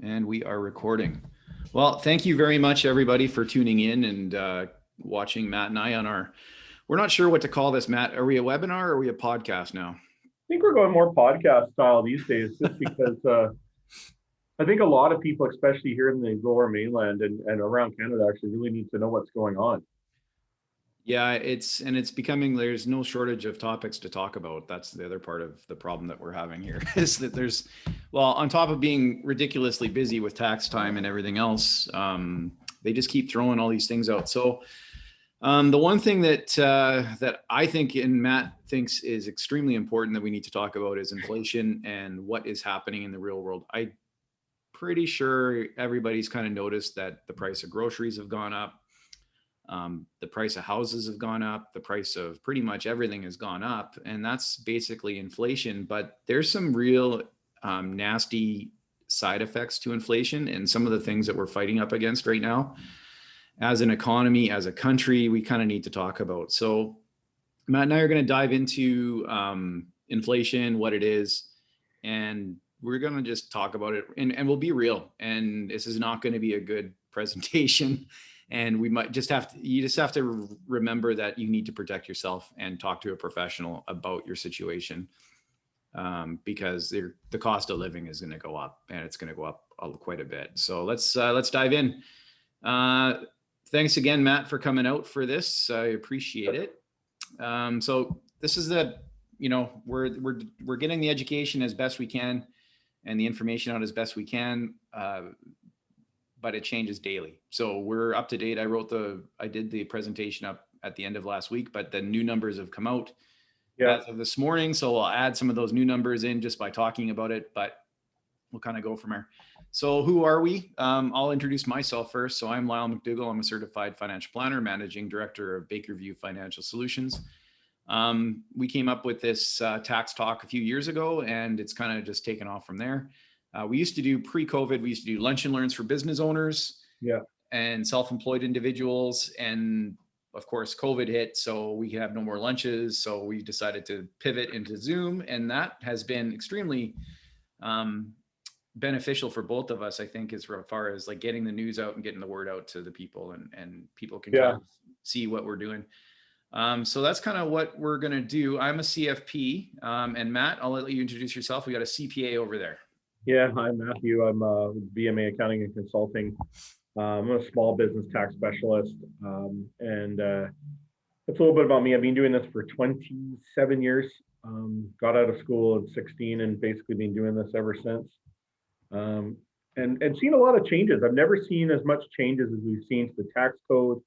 And we are recording. Well, thank you very much, everybody, for tuning in and watching Matt and I on our. We're not sure what to call this, Matt. Are we a webinar or are we a podcast now? Think we're going more podcast style these days, just because I think a lot of people, especially here in the lower mainland and around Canada, actually really need to know what's going on. Yeah, it's becoming, there's no shortage of topics to talk about. That's the other part of the problem that we're having here is that there's, well, on top of being ridiculously busy with tax time and everything else, they just keep throwing all these things out. So the one thing that I think and Matt thinks is extremely important that we need to talk about is inflation and what is happening in the real world. I'm pretty sure everybody's kind of noticed that the price of groceries have gone up. The price of houses have gone up. The price of pretty much everything has gone up. And that's basically inflation. But there's some real nasty side effects to inflation and some of the things that we're fighting up against right now. As an economy, as a country, we kind of need to talk about. So Matt and I are going to dive into inflation, what it is, and we're going to just talk about it and we'll be real. And this is not going to be a good presentation. And we might just have to, you just have to remember that you need to protect yourself and talk to a professional about your situation, because the cost of living is going to go up and it's going to go up quite a bit. So let's dive in. Thanks again, Matt, for coming out for this. I appreciate it. So this is we're getting the education as best we can and the information out as best we can. But it changes daily. So we're up to date. I did the presentation up at the end of last week, but the new numbers have come out as of this morning. So I'll add some of those new numbers in just by talking about it, but we'll kind of go from there. So who are we? I'll introduce myself first. So I'm Lyle McDougall. I'm a certified financial planner, managing director of Bakerview Financial Solutions. We came up with this tax talk a few years ago, and it's kind of just taken off from there. We used to do pre-COVID, we used to do lunch and learns for business owners and self-employed individuals. And of course, COVID hit, so we have no more lunches. So we decided to pivot into Zoom, and that has been extremely beneficial for both of us, I think, as far as like getting the news out and getting the word out to the people, and people can kind of see what we're doing. So that's kind of what we're going to do. I'm a CFP, and Matt, I'll let you introduce yourself. We got a CPA over there. Yeah, hi Matthew. I'm a BMA Accounting and Consulting. I'm a small business tax specialist, and that's a little bit about me. I've been doing this for 27 years. Got out of school at 16 and basically been doing this ever since. And seen a lot of changes. I've never seen as much changes as we've seen to the tax code,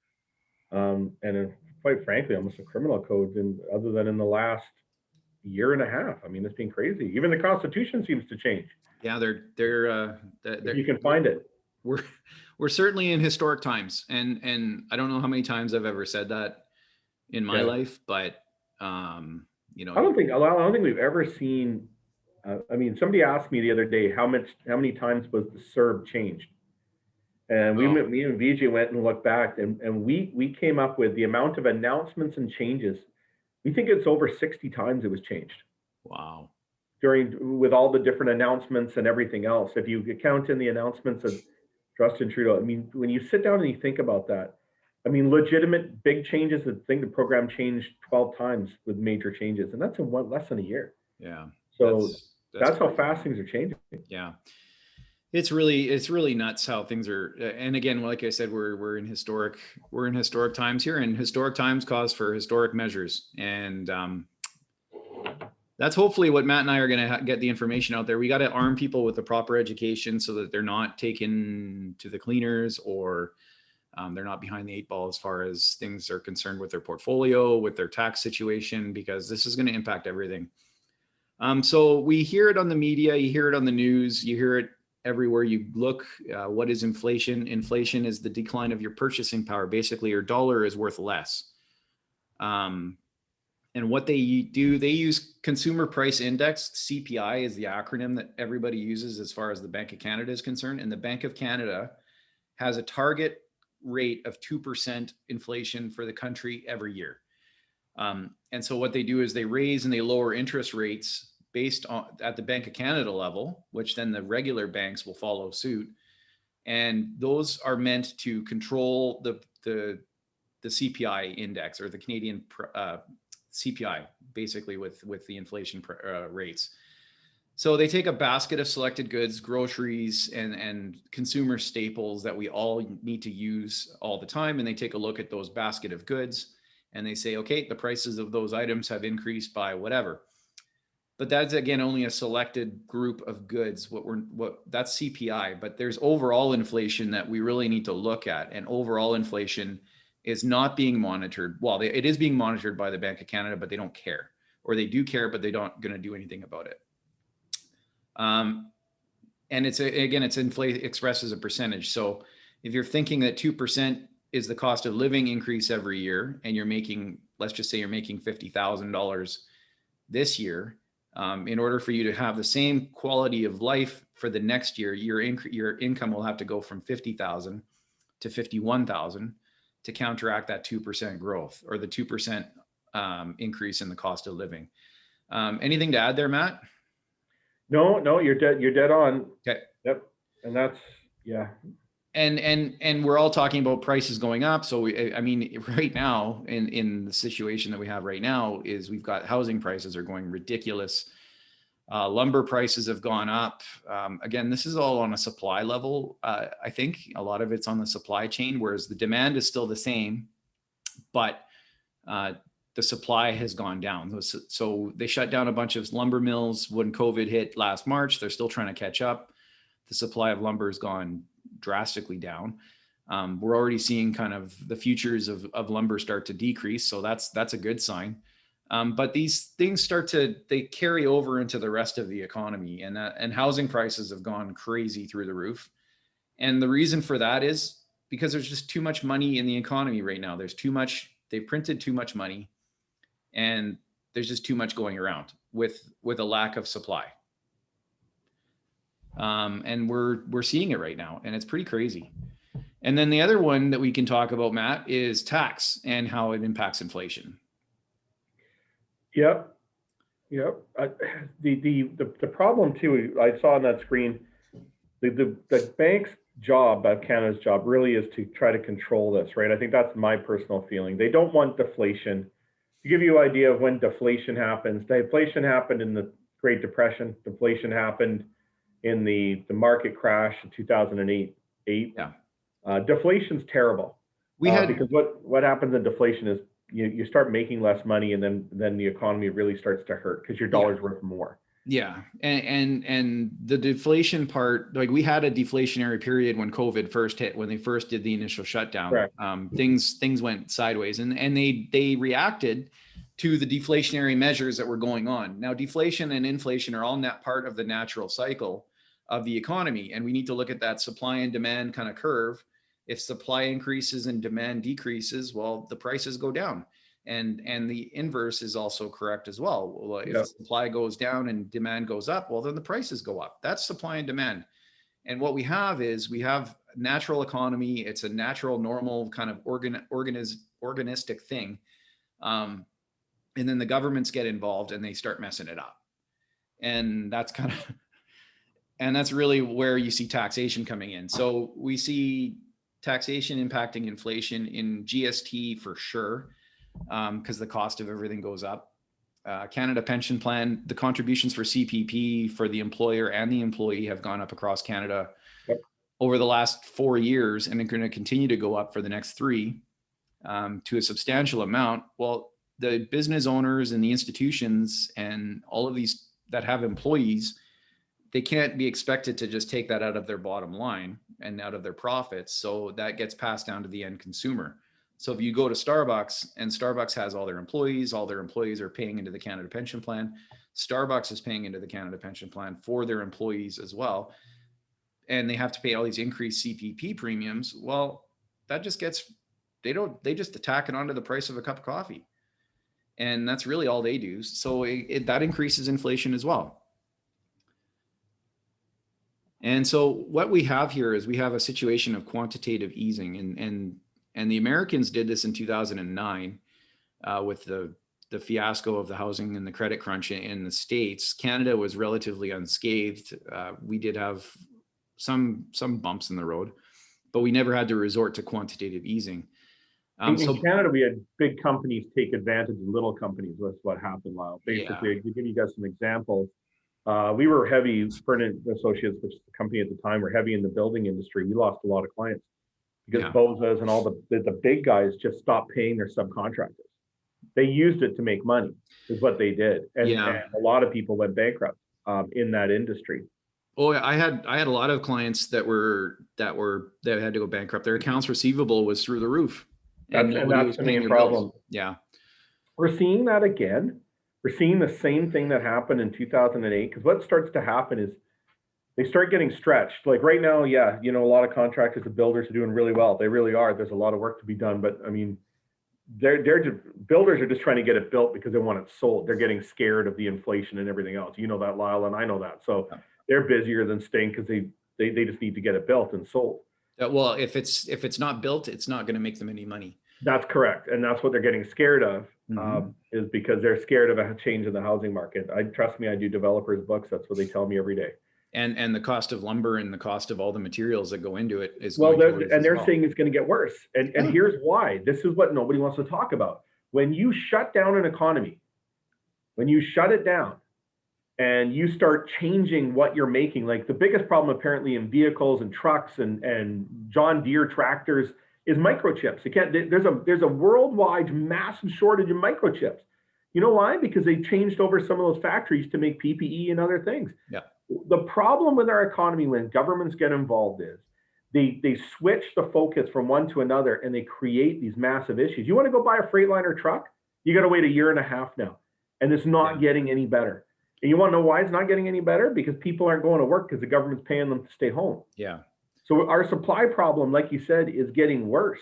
and quite frankly, almost the criminal codes, other than in the last year and a half. I mean, it's been crazy. Even the Constitution seems to change. Yeah, if you can find it. We're certainly in historic times, and I don't know how many times I've ever said that in my life, but I don't think we've ever seen. I mean, somebody asked me the other day how many times was the CERB changed, and me and VJ went and looked back, and we came up with the amount of announcements and changes. We think it's over 60 times it was changed. Wow. With all the different announcements and everything else. If you count in the announcements of Justin Trudeau, I mean, when you sit down and you think about that, I mean, legitimate big changes. I think the program changed 12 times with major changes, and that's in less than a year. Yeah. So that's how fast things are changing. Yeah. It's really nuts how things are. And again, like I said, we're in historic times here, and historic times cause for historic measures. And that's hopefully what Matt and I are going to get the information out there. We got to arm people with the proper education so that they're not taken to the cleaners, or they're not behind the 8 ball as far as things are concerned with their portfolio, with their tax situation, because this is going to impact everything. So we hear it on the media, you hear it on the news, you hear it everywhere you look. What is inflation? Inflation is the decline of your purchasing power. Basically, your dollar is worth less. And what they do, they use Consumer Price Index. CPI is the acronym that everybody uses as far as the Bank of Canada is concerned. And the Bank of Canada has a target rate of 2% inflation for the country every year. And so what they do is they raise and they lower interest rates based on at the Bank of Canada level, which then the regular banks will follow suit. And those are meant to control the CPI index, or the Canadian CPI, basically with the inflation rates. So they take a basket of selected goods, groceries, and consumer staples that we all need to use all the time. And they take a look at those basket of goods and they say, okay, the prices of those items have increased by whatever. But that's, again, only a selected group of goods. That's CPI, but there's overall inflation that we really need to look at. And overall inflation is not being monitored. Well, it is being monitored by the Bank of Canada, but they don't care, or they do care, but they don't going to do anything about it. And it's inflation expressed as a percentage. So if you're thinking that 2% is the cost of living increase every year, and you're making, let's just say you're making $50,000 this year, in order for you to have the same quality of life for the next year, your income will have to go from 50,000 to 51,000 to counteract that 2% growth, or the 2% increase in the cost of living. Anything to add there, Matt? No, you're dead on. Okay. Yep. And that's, yeah. And we're all talking about prices going up. So I mean, right now, in the situation that we have right now, is we've got housing prices are going ridiculous. Lumber prices have gone up. Again, this is all on a supply level. I think a lot of it's on the supply chain, whereas the demand is still the same, but the supply has gone down. So they shut down a bunch of lumber mills when COVID hit last March. They're still trying to catch up. The supply of lumber has gone drastically down. We're already seeing kind of the futures of lumber start to decrease. So that's a good sign. But these things they carry over into the rest of the economy, and housing prices have gone crazy through the roof. And the reason for that is because there's just too much money in the economy right now. They've printed too much money, and there's just too much going around with a lack of supply. And we're seeing it right now, and it's pretty crazy. And then the other one that we can talk about, Matt, is tax and how it impacts inflation. Yep. The problem too, I saw on that screen, the bank's job, Canada's job, really is to try to control this, right? I think that's my personal feeling. They don't want deflation. To give you an idea of when deflation happens, deflation happened in the Great Depression. Deflation happened in the market crash in 2008. Yeah. Deflation's terrible. Because what happens in deflation is you start making less money, and then the economy really starts to hurt because your dollar's worth more. Yeah. And the deflation part, like we had a deflationary period when COVID first hit, when they first did the initial shutdown. Correct. Things went sideways, and they reacted to the deflationary measures that were going on. Now, deflation and inflation are all part of the natural cycle of the economy. And we need to look at that supply and demand kind of curve. If supply increases and demand decreases, well, the prices go down. And the inverse is also correct as well. Well, if supply goes down and demand goes up, well, then the prices go up. That's supply and demand. And what we have natural economy. It's a natural, normal kind of organistic thing. And then the governments get involved and they start messing it up. And that's really where you see taxation coming in. So we see taxation impacting inflation in GST for sure, because the cost of everything goes up. Canada Pension Plan, the contributions for CPP for the employer and the employee have gone up across Canada over the last 4 years, and they're going to continue to go up for the next 3 to a substantial amount. Well, the business owners and the institutions and all of these that have employees, they can't be expected to just take that out of their bottom line and out of their profits. So that gets passed down to the end consumer. So if you go to Starbucks, and Starbucks has all their employees are paying into the Canada Pension Plan. Starbucks is paying into the Canada Pension Plan for their employees as well. And they have to pay all these increased CPP premiums. Well, that just they just attack it onto the price of a cup of coffee. And that's really all they do. So that increases inflation as well. And so what we have here is we have a situation of quantitative easing, and the Americans did this in 2009 with the the fiasco of the housing and the credit crunch in the States, Canada was relatively unscathed. We did have some bumps in the road, but we never had to resort to quantitative easing. In Canada, we had big companies take advantage of little companies. That's what happened, Lyle. Basically, to give you guys some examples, we were heavy, Fearn Associates, which is the company at the time, were heavy in the building industry. We lost a lot of clients because Bozas and all the big guys just stopped paying their subcontractors. They used it to make money, is what they did, and a lot of people went bankrupt in that industry. Oh, I had a lot of clients that had to go bankrupt. Their accounts receivable was through the roof. And that's the main problem. Yeah. We're seeing that again. We're seeing the same thing that happened in 2008. Because what starts to happen is they start getting stretched. Like right now, a lot of contractors and builders are doing really well. They really are. There's a lot of work to be done. But I mean, builders are just trying to get it built because they want it sold. They're getting scared of the inflation and everything else. You know that, Lyle, and I know that. So they're busier than staying because they just need to get it built and sold. Well, if it's not built, it's not going to make them any money. That's correct, and that's what they're getting scared of, is because they're scared of a change in the housing market. Trust me, I do developers' books. That's what they tell me every day. And the cost of lumber and the cost of all the materials that go into it is they're saying it's going to get worse. And here's why. This is what nobody wants to talk about. When you shut down an economy, when you shut it down, and you start changing what you're making, like the biggest problem apparently in vehicles and trucks and John Deere tractors is microchips. There's a worldwide massive shortage of microchips. You know why? Because they changed over some of those factories to make PPE and other things. Yeah. The problem with our economy when governments get involved is they switch the focus from one to another and they create these massive issues. You want to go buy a Freightliner truck? You got to wait a year and a half now, and it's not getting any better. And you want to know why it's not getting any better? Because people aren't going to work because the government's paying them to stay home. Yeah. So our supply problem, like you said, is getting worse.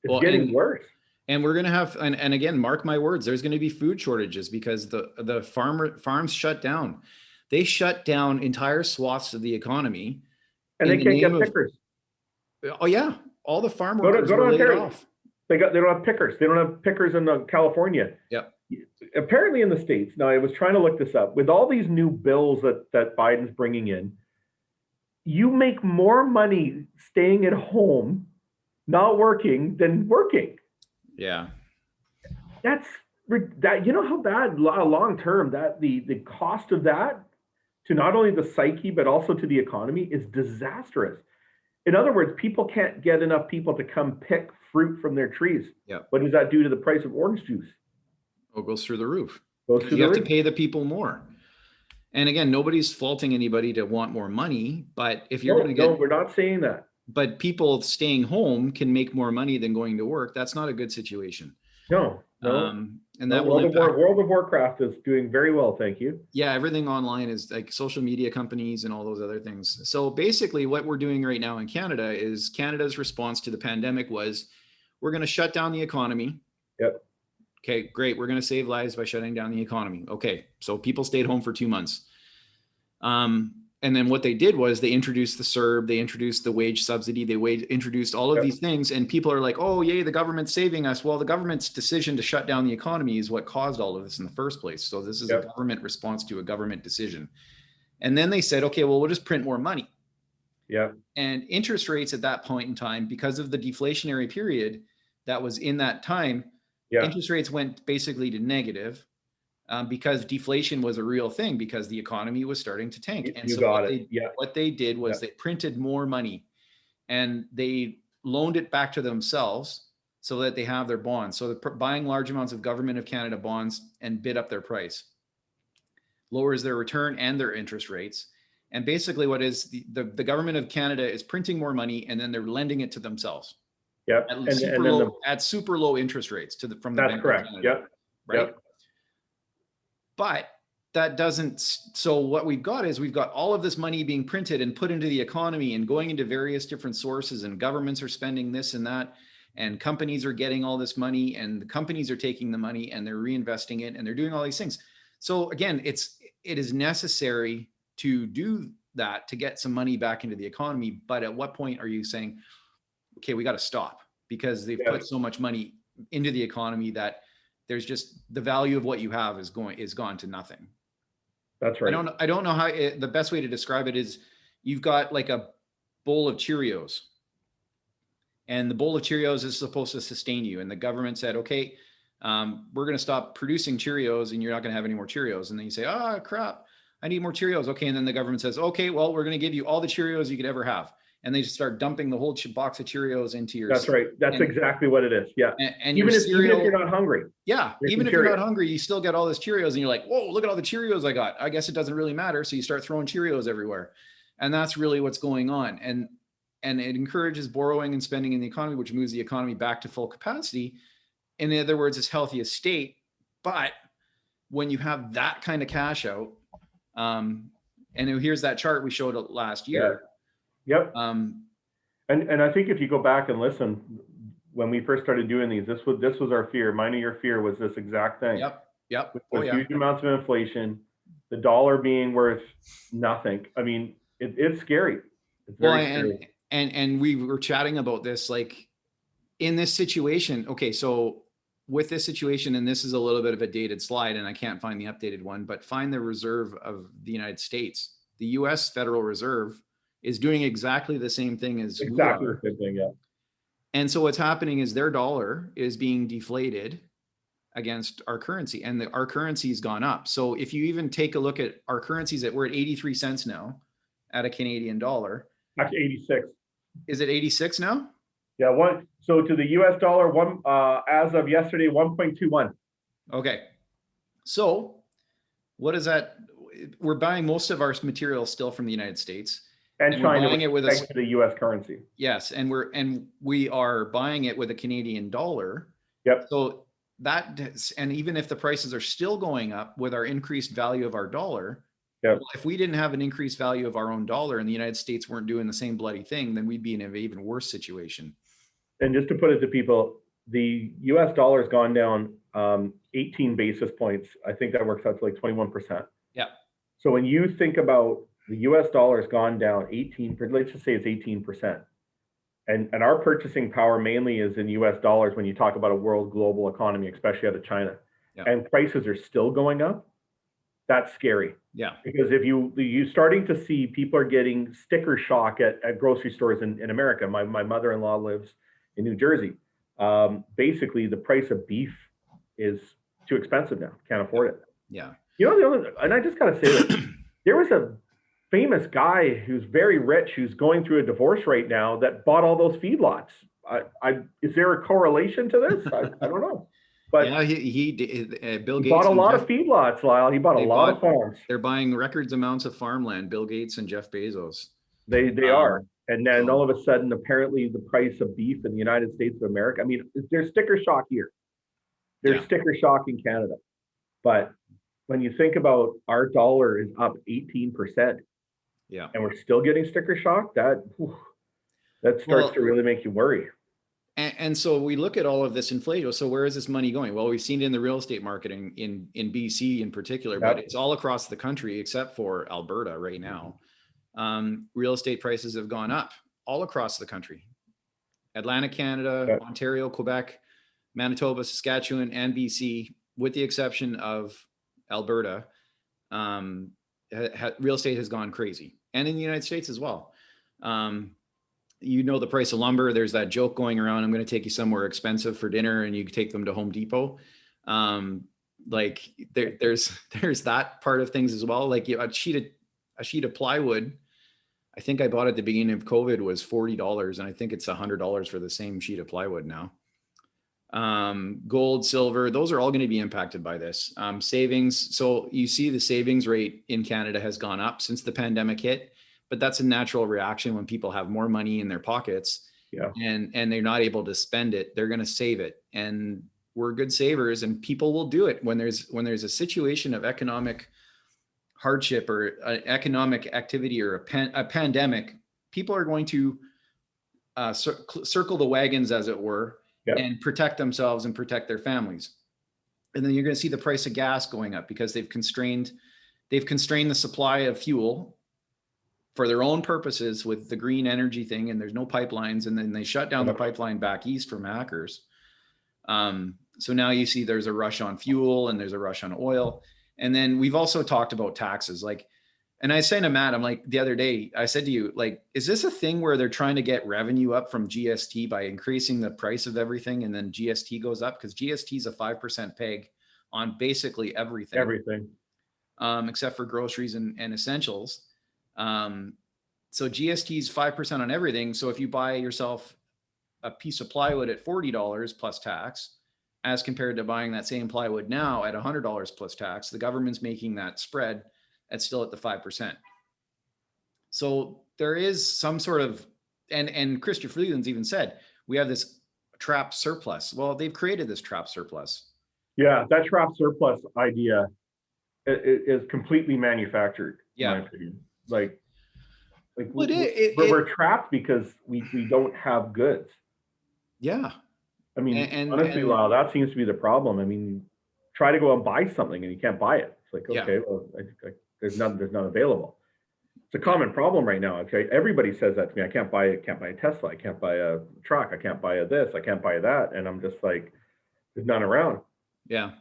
It's getting worse. And we're going to have, and again, mark my words, there's going to be food shortages because the farms shut down. They shut down entire swaths of the economy. And they can't get pickers. Oh yeah. All the farm workers were laid off. They don't have pickers. They don't have pickers in California. Yep. Apparently in the States, now I was trying to look this up, with all these new bills that Biden's bringing in, you make more money staying at home, not working, than working. Yeah. That, you know how bad long term that the cost of that to not only the psyche, but also to the economy is disastrous. In other words, people can't get enough people to come pick fruit from their trees. Yeah. What does that do to the price of orange juice? Well, it goes through the roof. You have to pay the people more. And again, nobody's faulting anybody to want more money, but if you're going to get... No, we're not saying that. But people staying home can make more money than going to work. That's not a good situation. No. And that will impact... World of Warcraft is doing very well, thank you. Yeah, everything online is like social media companies and all those other things. So basically what we're doing right now in Canada is Canada's response to the pandemic was, we're going to shut down the economy. Yep. Okay, great. We're going to save lives by shutting down the economy. Okay, so people stayed home for 2 months. And then what they did was they introduced the CERB, they introduced the wage subsidy, introduced all of these things, and people are like, oh, yay, the government's saving us. Well, the government's decision to shut down the economy is what caused all of this in the first place. So this is a government response to a government decision. And then they said, okay, well, we'll just print more money. Yeah. And interest rates at that point in time, because of the deflationary period that was in that time, interest rates went basically to negative because deflation was a real thing because the economy was starting to tank. And what they did was they printed more money and they loaned it back to themselves so that they have their bonds. So they're buying large amounts of Government of Canada bonds and bid up their price, lowers their return and their interest rates. And basically what is the Government of Canada is printing more money and then they're lending it to themselves. Yeah, at super low interest rates from the Bank of correct. Canada, right? Yep. But that doesn't. So what we've got is we've got all of this money being printed and put into the economy and going into various different sources, and governments are spending this and that, and companies are getting all this money, and the companies are taking the money and they're reinvesting it, and they're doing all these things. So again, it is necessary to do that to get some money back into the economy. But at what point are you saying, okay, we got to stop because they've put so much money into the economy that there's just the value of what you have is gone to nothing. That's right. I don't know how the best way to describe it is you've got like a bowl of Cheerios, and the bowl of Cheerios is supposed to sustain you. And the government said, okay, we're going to stop producing Cheerios and you're not going to have any more Cheerios. And then you say, oh, crap, I need more Cheerios. Okay. And then the government says, okay, well, we're going to give you all the Cheerios you could ever have. And they just start dumping the whole box of Cheerios into your. That's right. That's exactly what it is. Yeah. And even if you're not hungry. Yeah. Even if you're not hungry, you still get all this Cheerios and you're like, whoa, look at all the Cheerios I got. I guess it doesn't really matter. So you start throwing Cheerios everywhere. And that's really what's going on. And it encourages borrowing and spending in the economy, which moves the economy back to full capacity. In other words, its healthiest state. But when you have that kind of cash out, and here's that chart we showed last year. Yeah. Yep. And I think if you go back and listen, when we first started doing these, this was our fear. Mine and your fear was this exact thing. Yep. With huge amounts of inflation, the dollar being worth nothing. I mean, it's scary. It's very scary. And we were chatting about this, like in this situation. Okay, so with this situation, and this is a little bit of a dated slide, and I can't find the updated one, but find the reserve of the United States. The U.S. Federal Reserve is doing exactly the same thing as exactly the same thing, yeah. And so what's happening is their dollar is being deflated against our currency, and our currency's gone up. So if you even take a look at our currencies, we're at 83 cents now at a Canadian dollar. Actually, 86. Is it 86 now? Yeah, so to the US dollar, as of yesterday, 1.21. Okay. So what is that? We're buying most of our material still from the United States. And China, we're buying it with the US currency. Yes, and we are buying it with a Canadian dollar. Yep. So and even if the prices are still going up with our increased value of our dollar, yep. Well, if we didn't have an increased value of our own dollar and the United States weren't doing the same bloody thing, then we'd be in an even worse situation. And just to put it to people, the US dollar has gone down 18 basis points. I think that works out to like 21%. Yeah. So when you think about the US dollar has gone down 18, let's just say it's 18%. And our purchasing power mainly is in US dollars when you talk about a world global economy, especially out of China. Yeah. And prices are still going up. That's scary. Yeah. Because if you starting to see people are getting sticker shock at grocery stores in America. My mother-in-law lives in New Jersey. Basically, the price of beef is too expensive now. Can't afford it. Yeah. You know, and I just got to say this. There was a famous guy who's very rich who's going through a divorce right now that bought all those feedlots. Is there a correlation to this? I don't know. But yeah, Bill Gates bought a lot of feedlots, Lyle. He bought a lot of farms. They're buying records amounts of farmland, Bill Gates and Jeff Bezos. They are. And then all of a sudden, apparently the price of beef in the United States of America, I mean, there's sticker shock here. There's sticker shock in Canada. But when you think about our dollar is up 18%, yeah, and we're still getting sticker shock, that starts to really make you worry. And so we look at all of this inflation. So where is this money going? Well, we've seen it in the real estate marketing in BC in particular, but it's all across the country except for Alberta right now. Real estate prices have gone up all across the country. Atlantic Canada, Ontario, Quebec, Manitoba, Saskatchewan, and BC, with the exception of Alberta, real estate has gone crazy. And in the United States as well. You know, the price of lumber, there's that joke going around, I'm going to take you somewhere expensive for dinner and you take them to Home Depot. Like there's that part of things as well. Like a sheet of plywood, I think I bought at the beginning of COVID was $40. And I think it's $100 for the same sheet of plywood now. Gold, silver, those are all going to be impacted by this. Savings. So you see the savings rate in Canada has gone up since the pandemic hit. But that's a natural reaction when people have more money in their pockets and they're not able to spend it, they're going to save it. And we're good savers and people will do it when there's a situation of economic hardship or economic activity or a pandemic. People are going to circle the wagons, as it were, and protect themselves and protect their families. And then you're going to see the price of gas going up because they've constrained the supply of fuel for their own purposes with the green energy thing, and there's no pipelines, and then they shut down the pipeline back east from hackers. And So now you see there's a rush on fuel and there's a rush on oil. And then we've also talked about taxes. Like, and I said to Matt, I'm like, the other day, I said to you, like, is this a thing where they're trying to get revenue up from GST by increasing the price of everything and then GST goes up? Because GST is a 5% peg on basically everything. Everything. Except for groceries and essentials. So GST is 5% on everything. So if you buy yourself a piece of plywood at $40 plus tax, as compared to buying that same plywood now at $100 plus tax, the government's making that spread at still at the 5%. So there is some sort of, and Christopher Freeland's even said, we have this trapped surplus. Well, they've created this trapped surplus. Yeah, that trapped surplus idea is completely manufactured, in my opinion. Like well, we're trapped because we don't have goods. Yeah. I mean, honestly, Lyle, that seems to be the problem. I mean, try to go and buy something and you can't buy it. It's like, okay, well, there's none available. It's a common problem right now. Okay, everybody says that to me. I can't buy a Tesla. I can't buy a truck. I can't buy this. I can't buy that. And I'm just like, there's none around. Yeah.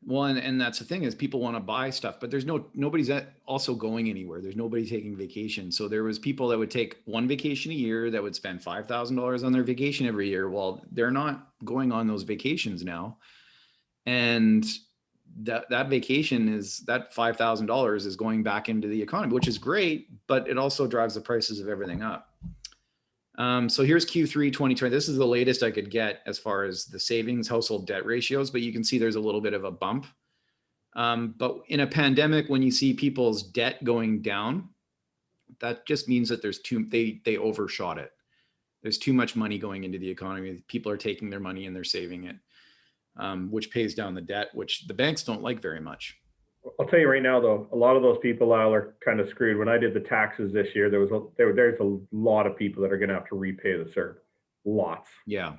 Well, and that's the thing is people want to buy stuff, but nobody's also going anywhere. There's nobody taking vacation. So there was people that would take one vacation a year that would spend $5,000 on their vacation every year. Well, they're not going on those vacations now. And that vacation is that $5,000 is going back into the economy, which is great, but it also drives the prices of everything up. So here's Q3 2020. This is the latest I could get as far as the savings household debt ratios, but you can see there's a little bit of a bump. But in a pandemic, when you see people's debt going down, that just means that they overshot it. There's too much money going into the economy. People are taking their money and they're saving it, which pays down the debt, which the banks don't like very much. I'll tell you right now, though, a lot of those people are kind of screwed. When I did the taxes this year, there's a lot of people that are going to have to repay the CERB. Lots. Yeah.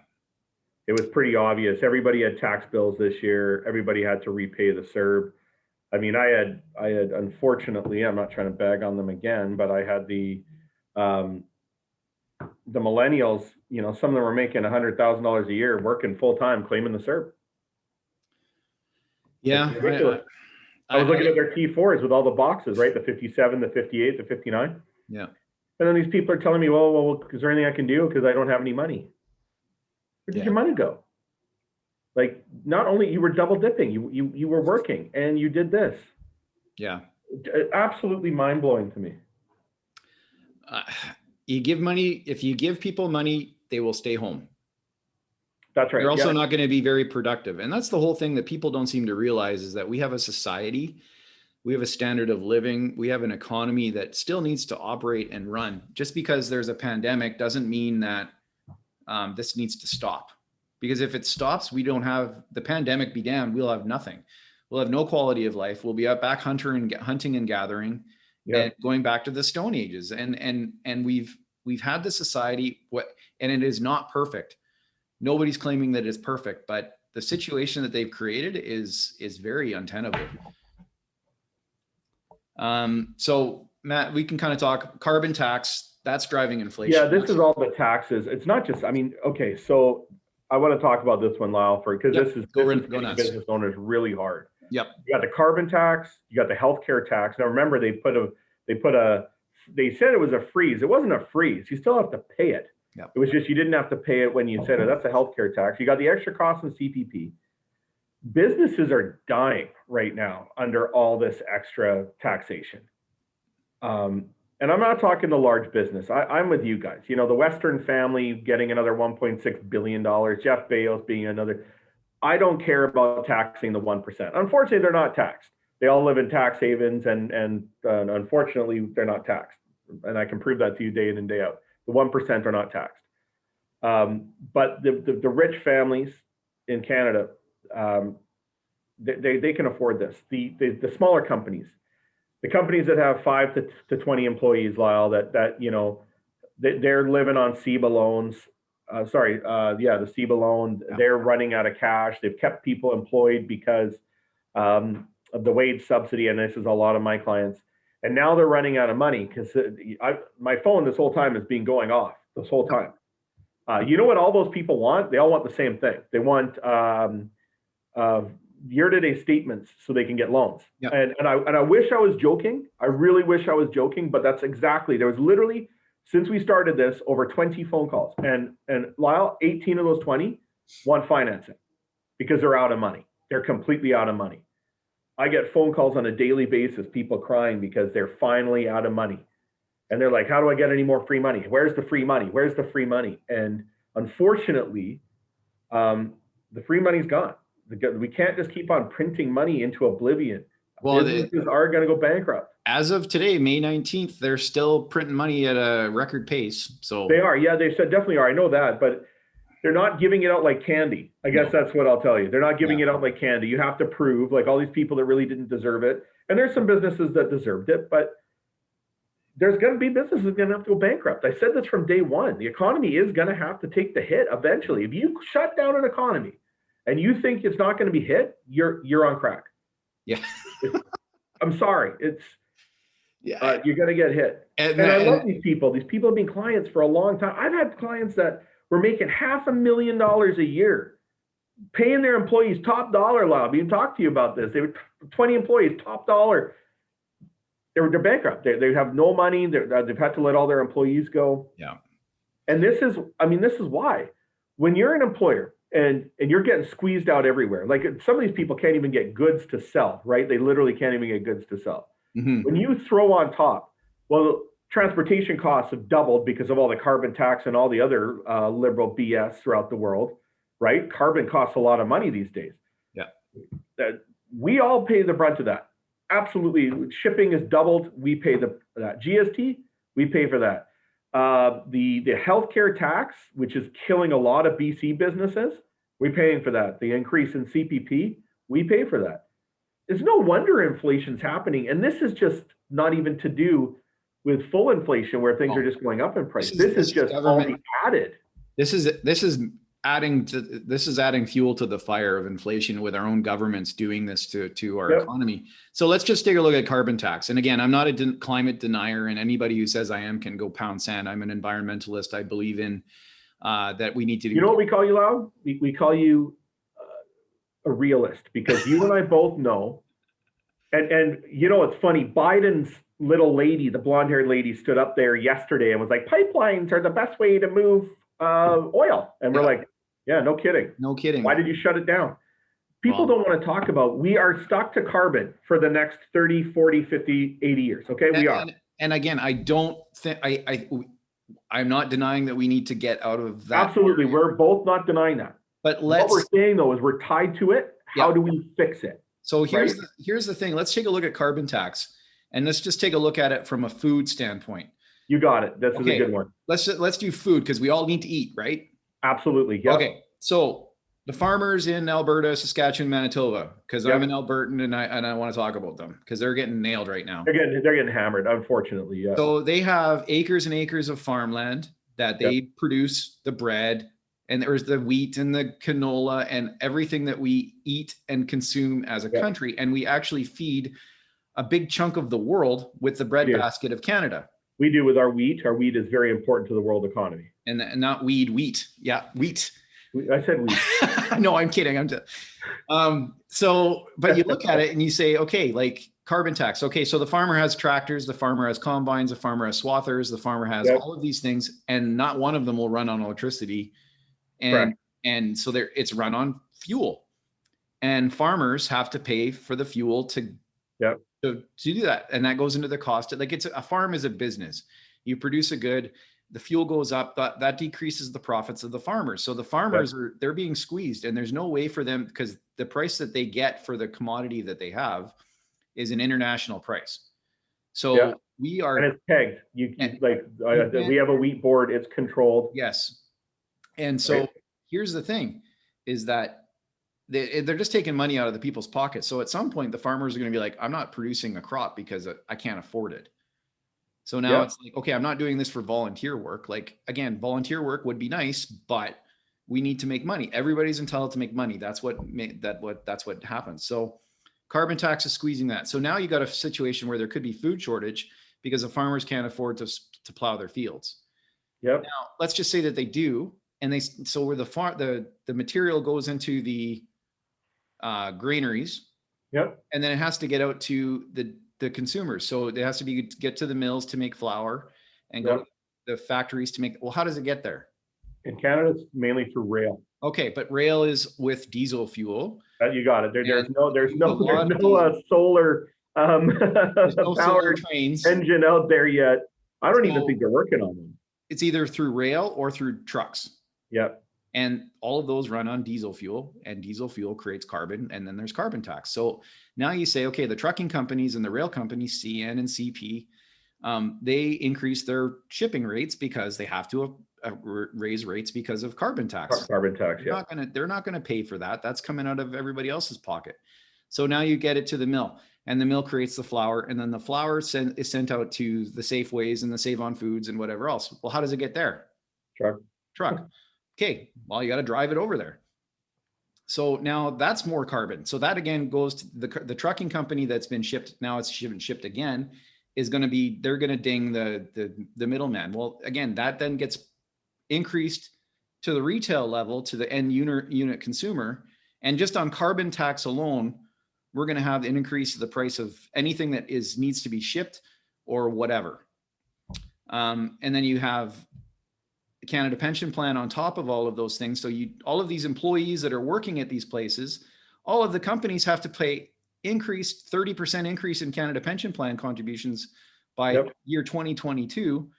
It was pretty obvious. Everybody had tax bills this year. Everybody had to repay the CERB. I mean, I had unfortunately, I'm not trying to bag on them again, but I had the millennials, you know, some of them were making $100,000 a year working full time, claiming the CERB. Yeah. I was looking at their T4s with all the boxes, right? The 57, the 58, the 59. Yeah. And then these people are telling me, well, is there anything I can do? Because I don't have any money. Where did your money go? Like, not only you were double dipping, you were working and you did this. Yeah. Absolutely mind blowing to me. You give money. If you give people money, they will stay home. That's right. They're also not going to be very productive. And that's the whole thing that people don't seem to realize is that we have a society, we have a standard of living, we have an economy that still needs to operate and run. Just because there's a pandemic doesn't mean that this needs to stop. Because if it stops, we don't have the pandemic be damned, we'll have nothing. We'll have no quality of life. We'll be out back hunting and gathering and going back to the Stone Ages. And we've had the society, and it is not perfect. Nobody's claiming that it's perfect, but the situation that they've created is very untenable. So Matt, we can kind of talk carbon tax. That's driving inflation. Yeah, this is all the taxes. It's not just. I mean, okay. So I want to talk about this one, Lyle, because this is business owners really hard. Yep. You got the carbon tax. You got the healthcare tax. Now remember, they said it was a freeze. It wasn't a freeze. You still have to pay it. Yep. It was just you didn't have to pay it when you said, oh, that's a healthcare tax. You got the extra cost in CPP. Businesses are dying right now under all this extra taxation. And I'm not talking the large business. I'm with you guys. You know, the Western family getting another $1.6 billion, Jeff Bezos being another. I don't care about taxing the 1%. Unfortunately, they're not taxed. They all live in tax havens, and unfortunately, they're not taxed. And I can prove that to you day in and day out. The 1% are not taxed. But the rich families in Canada, they can afford this. The smaller companies, the companies that have 5 to 20 employees, Lyle, that you know, they're living on CEBA loans. The CEBA loan. Yeah. They're running out of cash. They've kept people employed because of the wage subsidy, and this is a lot of my clients. And now they're running out of money because my phone this whole time has been going off this whole time. You know what all those people want? They all want the same thing. They want year-to-date statements so they can get loans. Yep. And I wish I was joking. I really wish I was joking, but that's exactly, there was literally, since we started this, over 20 phone calls. And Lyle, 18 of those 20 want financing because they're out of money. They're completely out of money. I get phone calls on a daily basis, people crying because they're finally out of money. And they're like, how do I get any more free money? Where's the free money? Where's the free money? And unfortunately, the free money's gone. We can't just keep on printing money into oblivion. Well, businesses are going to go bankrupt. As of today, May 19th, they're still printing money at a record pace. So they are. Yeah, they said definitely are. I know that, but they're not giving it out like candy. I guess that's what I'll tell you. They're not giving it out like candy. You have to prove, like all these people that really didn't deserve it. And there's some businesses that deserved it, but there's going to be businesses going to have to go bankrupt. I said this from day one. The economy is going to have to take the hit eventually. If you shut down an economy and you think it's not going to be hit, you're on crack. Yeah. I'm sorry. It's you're going to get hit. And I love these people. These people have been clients for a long time. I've had clients that were making $500,000 a year, paying their employees top dollar. I've even talked to you about this. They were 20 employees, top dollar. They're bankrupt. They have no money. They've had to let all their employees go. Yeah. And this is why. When you're an employer and you're getting squeezed out everywhere, like some of these people can't even get goods to sell, right? They literally can't even get goods to sell. Mm-hmm. When you throw on top, well, transportation costs have doubled because of all the carbon tax and all the other liberal BS throughout the world, right? Carbon costs a lot of money these days. Yeah. We all pay the brunt of that. Absolutely. Shipping is doubled. We pay that. GST, we pay for that. The healthcare tax, which is killing a lot of BC businesses, we're paying for that. The increase in CPP, we pay for that. It's no wonder inflation's happening. And this is just not even to do with full inflation where things are just going up in price. This is just already added. This is adding fuel to the fire of inflation with our own governments doing this to our economy. So let's just take a look at carbon tax. And again, I'm not a climate denier, and anybody who says I am can go pound sand. I'm an environmentalist. I believe in that we need to do. You know what we call you, Lau? We call you a realist, because you and I both know. And you know, it's funny. Biden's little lady, the blonde-haired lady, stood up there yesterday and was like, pipelines are the best way to move oil. And we're like, yeah, no kidding. No kidding. Why did you shut it down? People don't want to talk about, we are stuck to carbon for the next 30, 40, 50, 80 years. Okay, we are. And again, I don't think, I'm not denying that we need to get out of that. Absolutely. We're both not denying that. But what we're saying though is we're tied to it. How do we fix it? So here's the thing. Let's take a look at carbon tax, and let's just take a look at it from a food standpoint. You got it. This is a good one. Let's do food, because we all need to eat, right? Absolutely. Yep. Okay. So the farmers in Alberta, Saskatchewan, Manitoba, because I'm an Albertan and I want to talk about them because they're getting nailed right now. They're getting hammered, unfortunately. Yeah. So they have acres and acres of farmland that they produce the bread, and there's the wheat and the canola and everything that we eat and consume as a country. And we actually feed a big chunk of the world with the bread basket of Canada. We do with our wheat. Our wheat is very important to the world economy. And not wheat. Yeah, wheat. I said wheat. No, I'm kidding. I'm just, but you look at it and you say, okay, like carbon tax. Okay, so the farmer has tractors, the farmer has combines, the farmer has swathers, the farmer has all of these things, and not one of them will run on electricity. And so it's run on fuel. And farmers have to pay for the fuel to do that. And that goes into the cost. Like a farm is a business. You produce a good, the fuel goes up, that decreases the profits of the farmers. So the farmers they're being squeezed, and there's no way for them, because the price that they get for the commodity that they have is an international price. So we are, and it's pegged. We have a wheat board, it's controlled. Yes. And so here's the thing is that they're just taking money out of the people's pockets. So at some point, the farmers are going to be like, I'm not producing a crop because I can't afford it. So now it's like, okay, I'm not doing this for volunteer work. Like, again, volunteer work would be nice, but we need to make money. Everybody's entitled to make money. That's what happens. So carbon tax is squeezing that. So now you got a situation where there could be food shortage because the farmers can't afford to plow their fields. Now, let's just say that they do. so where the material goes into the granaries. Yep. And then it has to get out to the consumers. So it has to get to the mills to make flour and go to the factories to make. Well, how does it get there? In Canada, it's mainly through rail. Okay, but rail is with diesel fuel. You got it. There's no solar there's no solar powered trains engine out there yet. I don't even think they're working on them. It's either through rail or through trucks. Yep. And all of those run on diesel fuel, and diesel fuel creates carbon, and then there's carbon tax. So now you say, okay, the trucking companies and the rail companies, CN and CP, they increase their shipping rates because they have to raise rates because of carbon tax. Carbon tax, they're not gonna pay for that. That's coming out of everybody else's pocket. So now you get it to the mill, and the mill creates the flour, and then the flour is sent out to the Safeways and the Save on Foods and whatever else. Well, how does it get there? Truck. Okay, well, you got to drive it over there. So now that's more carbon. So that again goes to the trucking company that's been shipped. Now it's shipped again, is going to be, they're going to ding the middleman. Well, again, that then gets increased to the retail level, to the end unit consumer. And just on carbon tax alone, we're going to have an increase to the price of anything that needs to be shipped or whatever. And then you have the Canada Pension Plan on top of all of those things. So all of these employees that are working at these places, all of the companies have to pay 30% increase in Canada Pension Plan contributions by year 2022.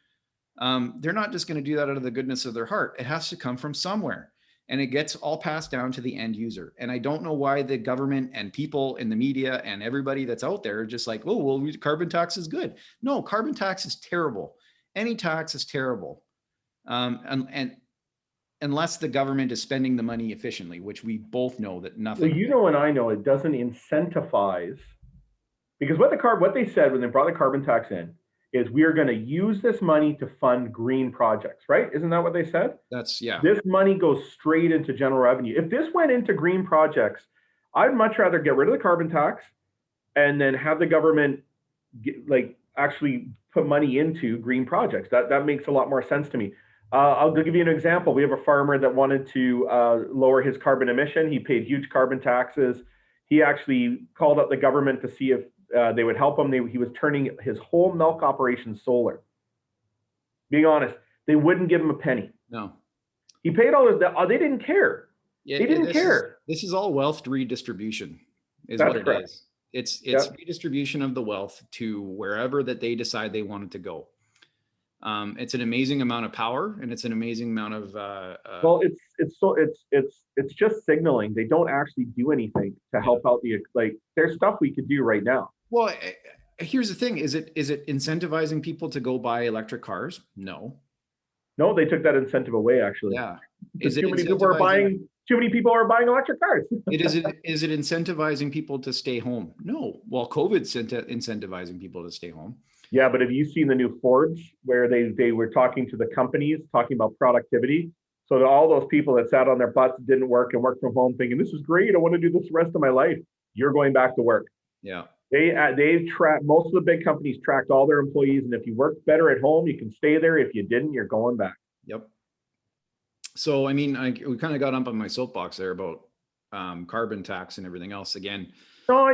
They're not just going to do that out of the goodness of their heart. It has to come from somewhere, and it gets all passed down to the end user. And I don't know why the government and people in the media and everybody that's out there are just like, oh, well, carbon tax is good. No, carbon tax is terrible. Any tax is terrible. And unless the government is spending the money efficiently, which we both know that nothing. Well, you know, and I know it doesn't incentivize, because what they said when they brought the carbon tax in is we are going to use this money to fund green projects, right? Isn't that what they said? This money goes straight into general revenue. If this went into green projects, I'd much rather get rid of the carbon tax and then have the government actually put money into green projects. That makes a lot more sense to me. I'll give you an example. We have a farmer that wanted to lower his carbon emission. He paid huge carbon taxes. He actually called up the government to see if they would help him. He was turning his whole milk operation solar. Being honest, they wouldn't give him a penny. No. He paid all this. They didn't care. They didn't care. This is all wealth redistribution, is That's what correct. It is. It's redistribution of the wealth to wherever that they decide they want it to go. It's an amazing amount of power, and it's an amazing amount of. Well, it's just signaling. They don't actually do anything to help out there's stuff we could do right now. Well, here's the thing: is it incentivizing people to go buy electric cars? No. No, they took that incentive away. Actually, yeah. Too many people are buying electric cars. Is it incentivizing people to stay home? No. Well, COVID's incentivizing people to stay home. Yeah, but have you seen the new Fords where they were talking to the companies, talking about productivity? So that all those people that sat on their butts, didn't work, and worked from home thinking, this is great, I want to do this the rest of my life. You're going back to work. Yeah. They've tracked, most of the big companies tracked all their employees. And if you work better at home, you can stay there. If you didn't, you're going back. Yep. So, I mean, we kind of got up on my soapbox there about carbon tax and everything else again. No,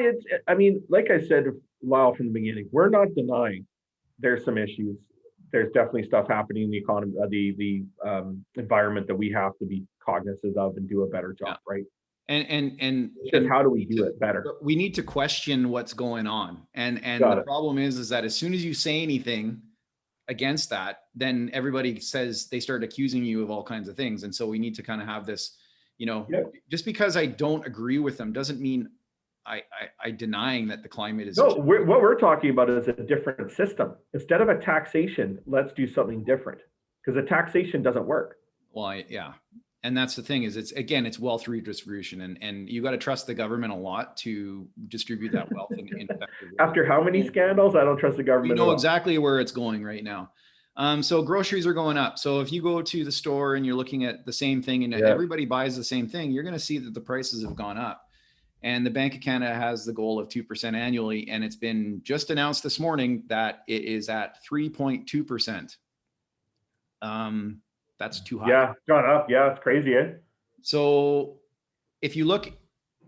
like I said, Lyle, from the beginning, we're not denying there's some issues. There's definitely stuff happening in the economy, the environment that we have to be cognizant of and do a better job, right? And just how do we do it better? We need to question what's going on. And the problem is that as soon as you say anything against that, then everybody says, they start accusing you of all kinds of things. And so we need to kind of have this, just because I don't agree with them doesn't mean I denying that the climate is. No, what we're talking about is a different system. Instead of a taxation, let's do something different, because a taxation doesn't work. Well, yeah. And that's the thing is it's wealth redistribution, and you got to trust the government a lot to distribute that wealth in effective way. After how many scandals? I don't trust the government. You know exactly where it's going right now. So groceries are going up. So if you go to the store and you're looking at the same thing and everybody buys the same thing, you're going to see that the prices have gone up. And the Bank of Canada has the goal of 2% annually. And it's been just announced this morning that it is at 3.2%. That's too high. Yeah, gone up. Yeah, it's crazy, eh? So if you look,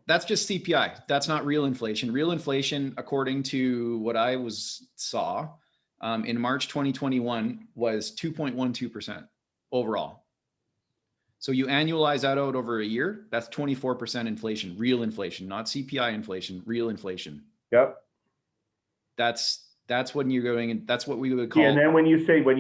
that's just CPI. That's not real inflation. Real inflation, according to what I saw in March 2021, was 2.12% overall. So you annualize that out over a year, that's 24% inflation, real inflation, not CPI inflation, real inflation. Yep. That's when you're going, that's what we would call. Yeah, and then when you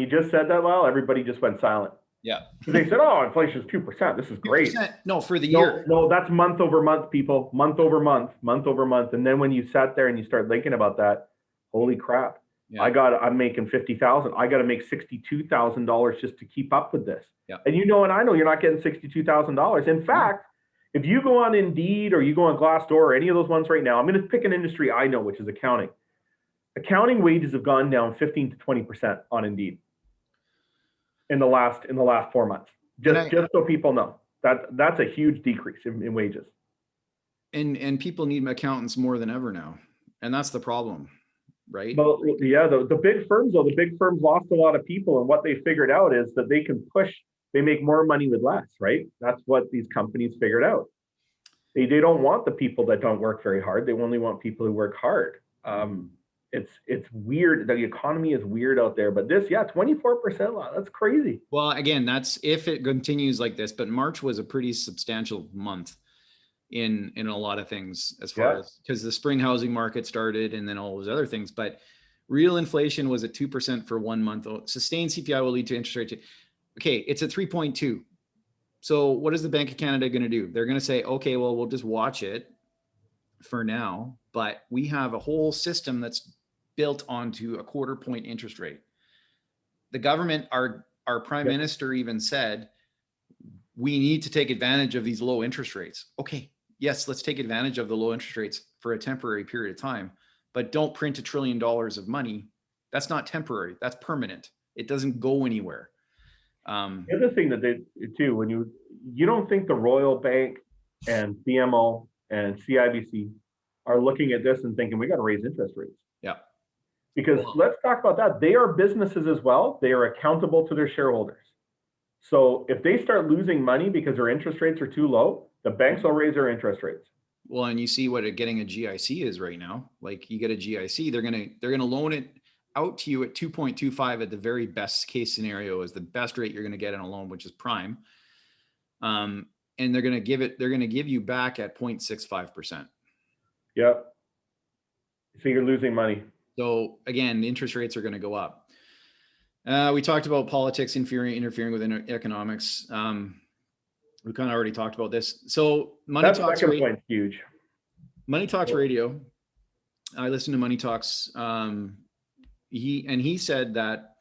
just said that, Lyle, everybody just went silent. Yeah. They said, "Oh, inflation is 2%. This is great." 2%, no, for the year. No, that's month over month, people. Month over month, month over month. And then when you sat there and you start thinking about that, holy crap! Yeah. I'm making 50,000. I got to make $62,000 just to keep up with this. Yeah. And and I know you're not getting $62,000. In fact, if you go on Indeed or you go on Glassdoor or any of those ones right now, I'm going to pick an industry I know, which is accounting. Accounting wages have gone down 15 to 20% on Indeed in the last 4 months. Just so people know, that's a huge decrease in wages. And people need accountants more than ever now, and that's the problem, right? Well, yeah, the big firms lost a lot of people, and what they figured out is that they make more money with less, right? That's what these companies figured out. They don't want the people that don't work very hard. They only want people who work hard. It's weird. The economy is weird out there, but 24%, that's crazy. Well, again, that's if it continues like this, but March was a pretty substantial month in a lot of things, as far as, because the spring housing market started and then all those other things. But real inflation was at 2% for 1 month. Sustained CPI will lead to interest rates. Okay, it's at 3.2. So what is the Bank of Canada going to do? They're going to say, okay, well, we'll just watch it for now, but we have a whole system that's built onto a 1/4 point interest rate. The government, our prime minister even said, we need to take advantage of these low interest rates. Okay, yes, let's take advantage of the low interest rates for a temporary period of time, but don't print $1 trillion of money. That's not temporary, that's permanent. It doesn't go anywhere. The other thing that they too, when you don't think the Royal Bank and BMO and CIBC are looking at this and thinking, we got to raise interest rates. Yeah. Because let's talk about that. They are businesses as well. They are accountable to their shareholders. So if they start losing money because their interest rates are too low, the banks will raise their interest rates. Well, and you see what getting a GIC is right now. Like you get a GIC, they're gonna loan it out to you at 2.25 at the very best case scenario is the best rate you're gonna get in a loan, which is prime. And they're gonna give you back at 0.65%. Yep. So you're losing money. So again, the interest rates are going to go up. We talked about politics interfering with economics. We kind of already talked about this. So Money Talks Radio, huge. Money Talks Radio. I listened to Money Talks. He said that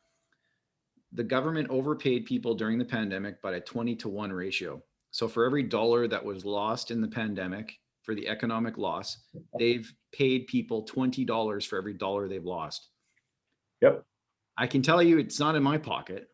the government overpaid people during the pandemic by a 20-to-1 ratio. So for every dollar that was lost in the pandemic, for the economic loss, they've paid people $20 for every dollar they've lost. Yep. I can tell you it's not in my pocket,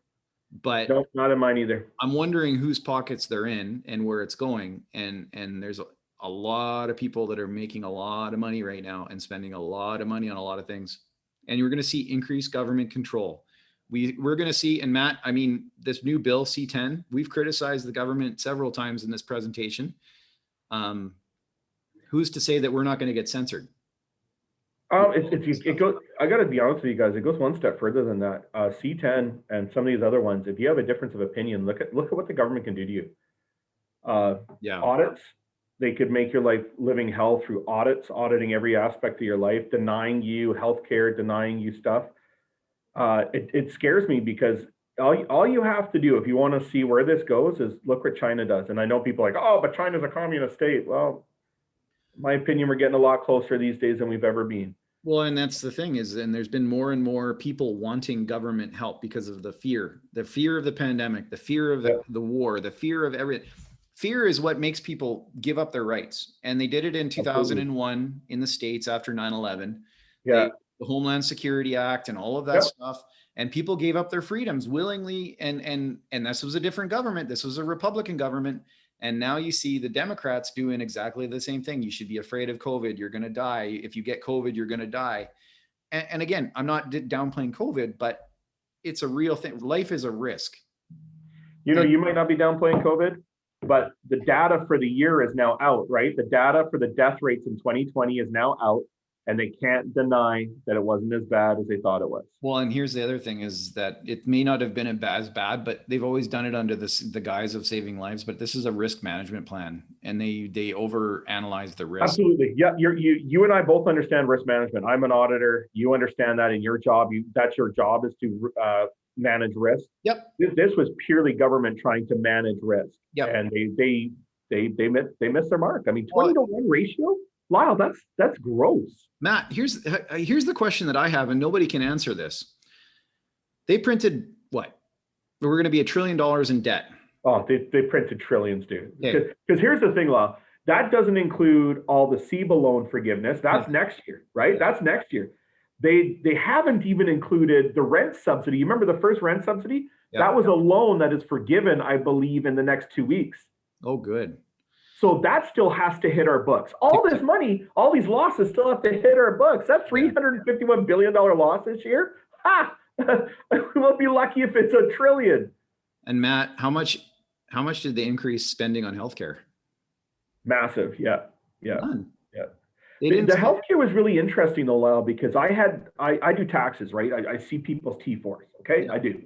but no, not in mine either. I'm wondering whose pockets they're in and where it's going. And there's a lot of people that are making a lot of money right now and spending a lot of money on a lot of things. And you're going to see increased government control. We're going to see, and Matt, I mean, this new bill, C10, we've criticized the government several times in this presentation. Who's to say that we're not going to get censored? It goes. I got to be honest with you guys. It goes one step further than that. C10 and some of these other ones. If you have a difference of opinion, look at what the government can do to you. Audits. They could make your life living hell through audits, auditing every aspect of your life, denying you healthcare, denying you stuff. It scares me because all you have to do if you want to see where this goes is look what China does. And I know people are like, oh, but China's a communist state. Well, in my opinion, we're getting a lot closer these days than we've ever been. Well, and that's the thing is, and there's been more and more people wanting government help because of the fear of the pandemic, the fear of the war, the fear of everything. Fear is what makes people give up their rights. And they did it in 2001 in the States after 9/11. Yeah. The Homeland Security Act and all of that stuff. And people gave up their freedoms willingly. And this was a different government. This was a Republican government. And now you see the Democrats doing exactly the same thing. You should be afraid of COVID. You're going to die. If you get COVID, you're going to die. And again, I'm not downplaying COVID, but it's a real thing. Life is a risk. You know, you might not be downplaying COVID, but the data for the year is now out, right? The data for the death rates in 2020 is now out, and they can't deny that it wasn't as bad as they thought it was. Well, and here's the other thing is that it may not have been as bad, but they've always done it under the guise of saving lives. But this is a risk management plan, and they over analyze the risk. Absolutely. Yeah. You and I both understand risk management. I'm an auditor. You understand that in your job. That's your job, is to manage risk. Yep. This was purely government trying to manage risk. Yep. And they missed their mark. I mean, 20-to-1 ratio. Wow, that's gross. Matt, here's the question that I have, and nobody can answer this. They printed what? We're going to be $1 trillion in debt. Oh, they printed trillions, dude. Because here's the thing, Lau. That doesn't include all the CEBA loan forgiveness. That's next year, right? That's next year. They haven't even included the rent subsidy. You remember the first rent subsidy? Yep. That was a loan that is forgiven, I believe, in the next 2 weeks. Oh, good. So that still has to hit our books. All this money, all these losses still have to hit our books. That $351 billion loss this year, we'll be lucky if it's $1 trillion. And Matt, how much did they increase spending on healthcare? Massive, yeah. None. Yeah. The healthcare was really interesting though, Lyle, because I do taxes, right? I see people's T4s, okay? Yeah. I do.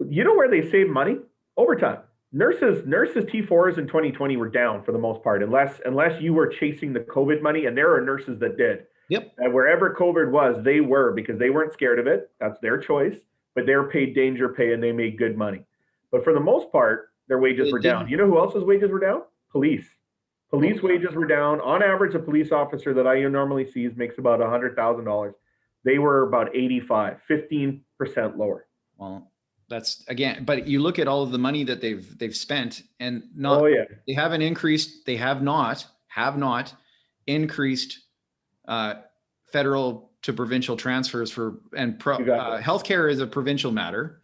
You know where they save money? Overtime. Nurses T4s in 2020 were down for the most part, unless you were chasing the COVID money, and there are nurses that did. Yep. And wherever COVID was, they were, because they weren't scared of it. That's their choice, but they're paid danger pay and they made good money. But for the most part, their wages were down. You know who else's wages were down? Police. Police wages were down. On average, a police officer that I normally see makes about $100,000. They were about 85, 15% lower. Well, that's again, but you look at all of the money that they've spent and not, they haven't increased. They have not increased federal to provincial transfers healthcare is a provincial matter,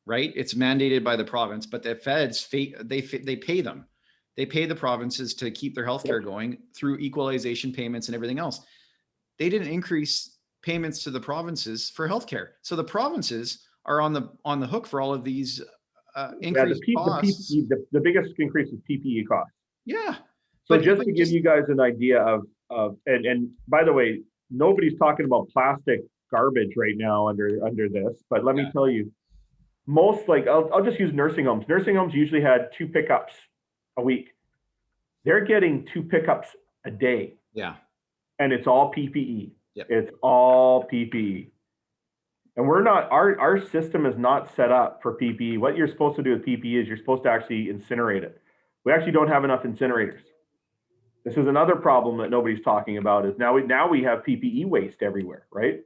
right? It's mandated by the province, but the feds, they pay them. They pay the provinces to keep their healthcare going through equalization payments and everything else. They didn't increase payments to the provinces for healthcare. So the provinces are on the hook for all of these increased costs. The biggest increase is PPE costs. Yeah. So just to give you guys an idea of and by the way, nobody's talking about plastic garbage right now under this, but let me tell you, most, like, I'll just use nursing homes. Nursing homes usually had 2 pickups a week. They're getting 2 pickups a day. Yeah. And it's all PPE. Yep. It's all PPE. And we're not, our system is not set up for PPE. What you're supposed to do with PPE is you're supposed to actually incinerate it. We actually don't have enough incinerators. This is another problem that nobody's talking about, is now we have PPE waste everywhere, right?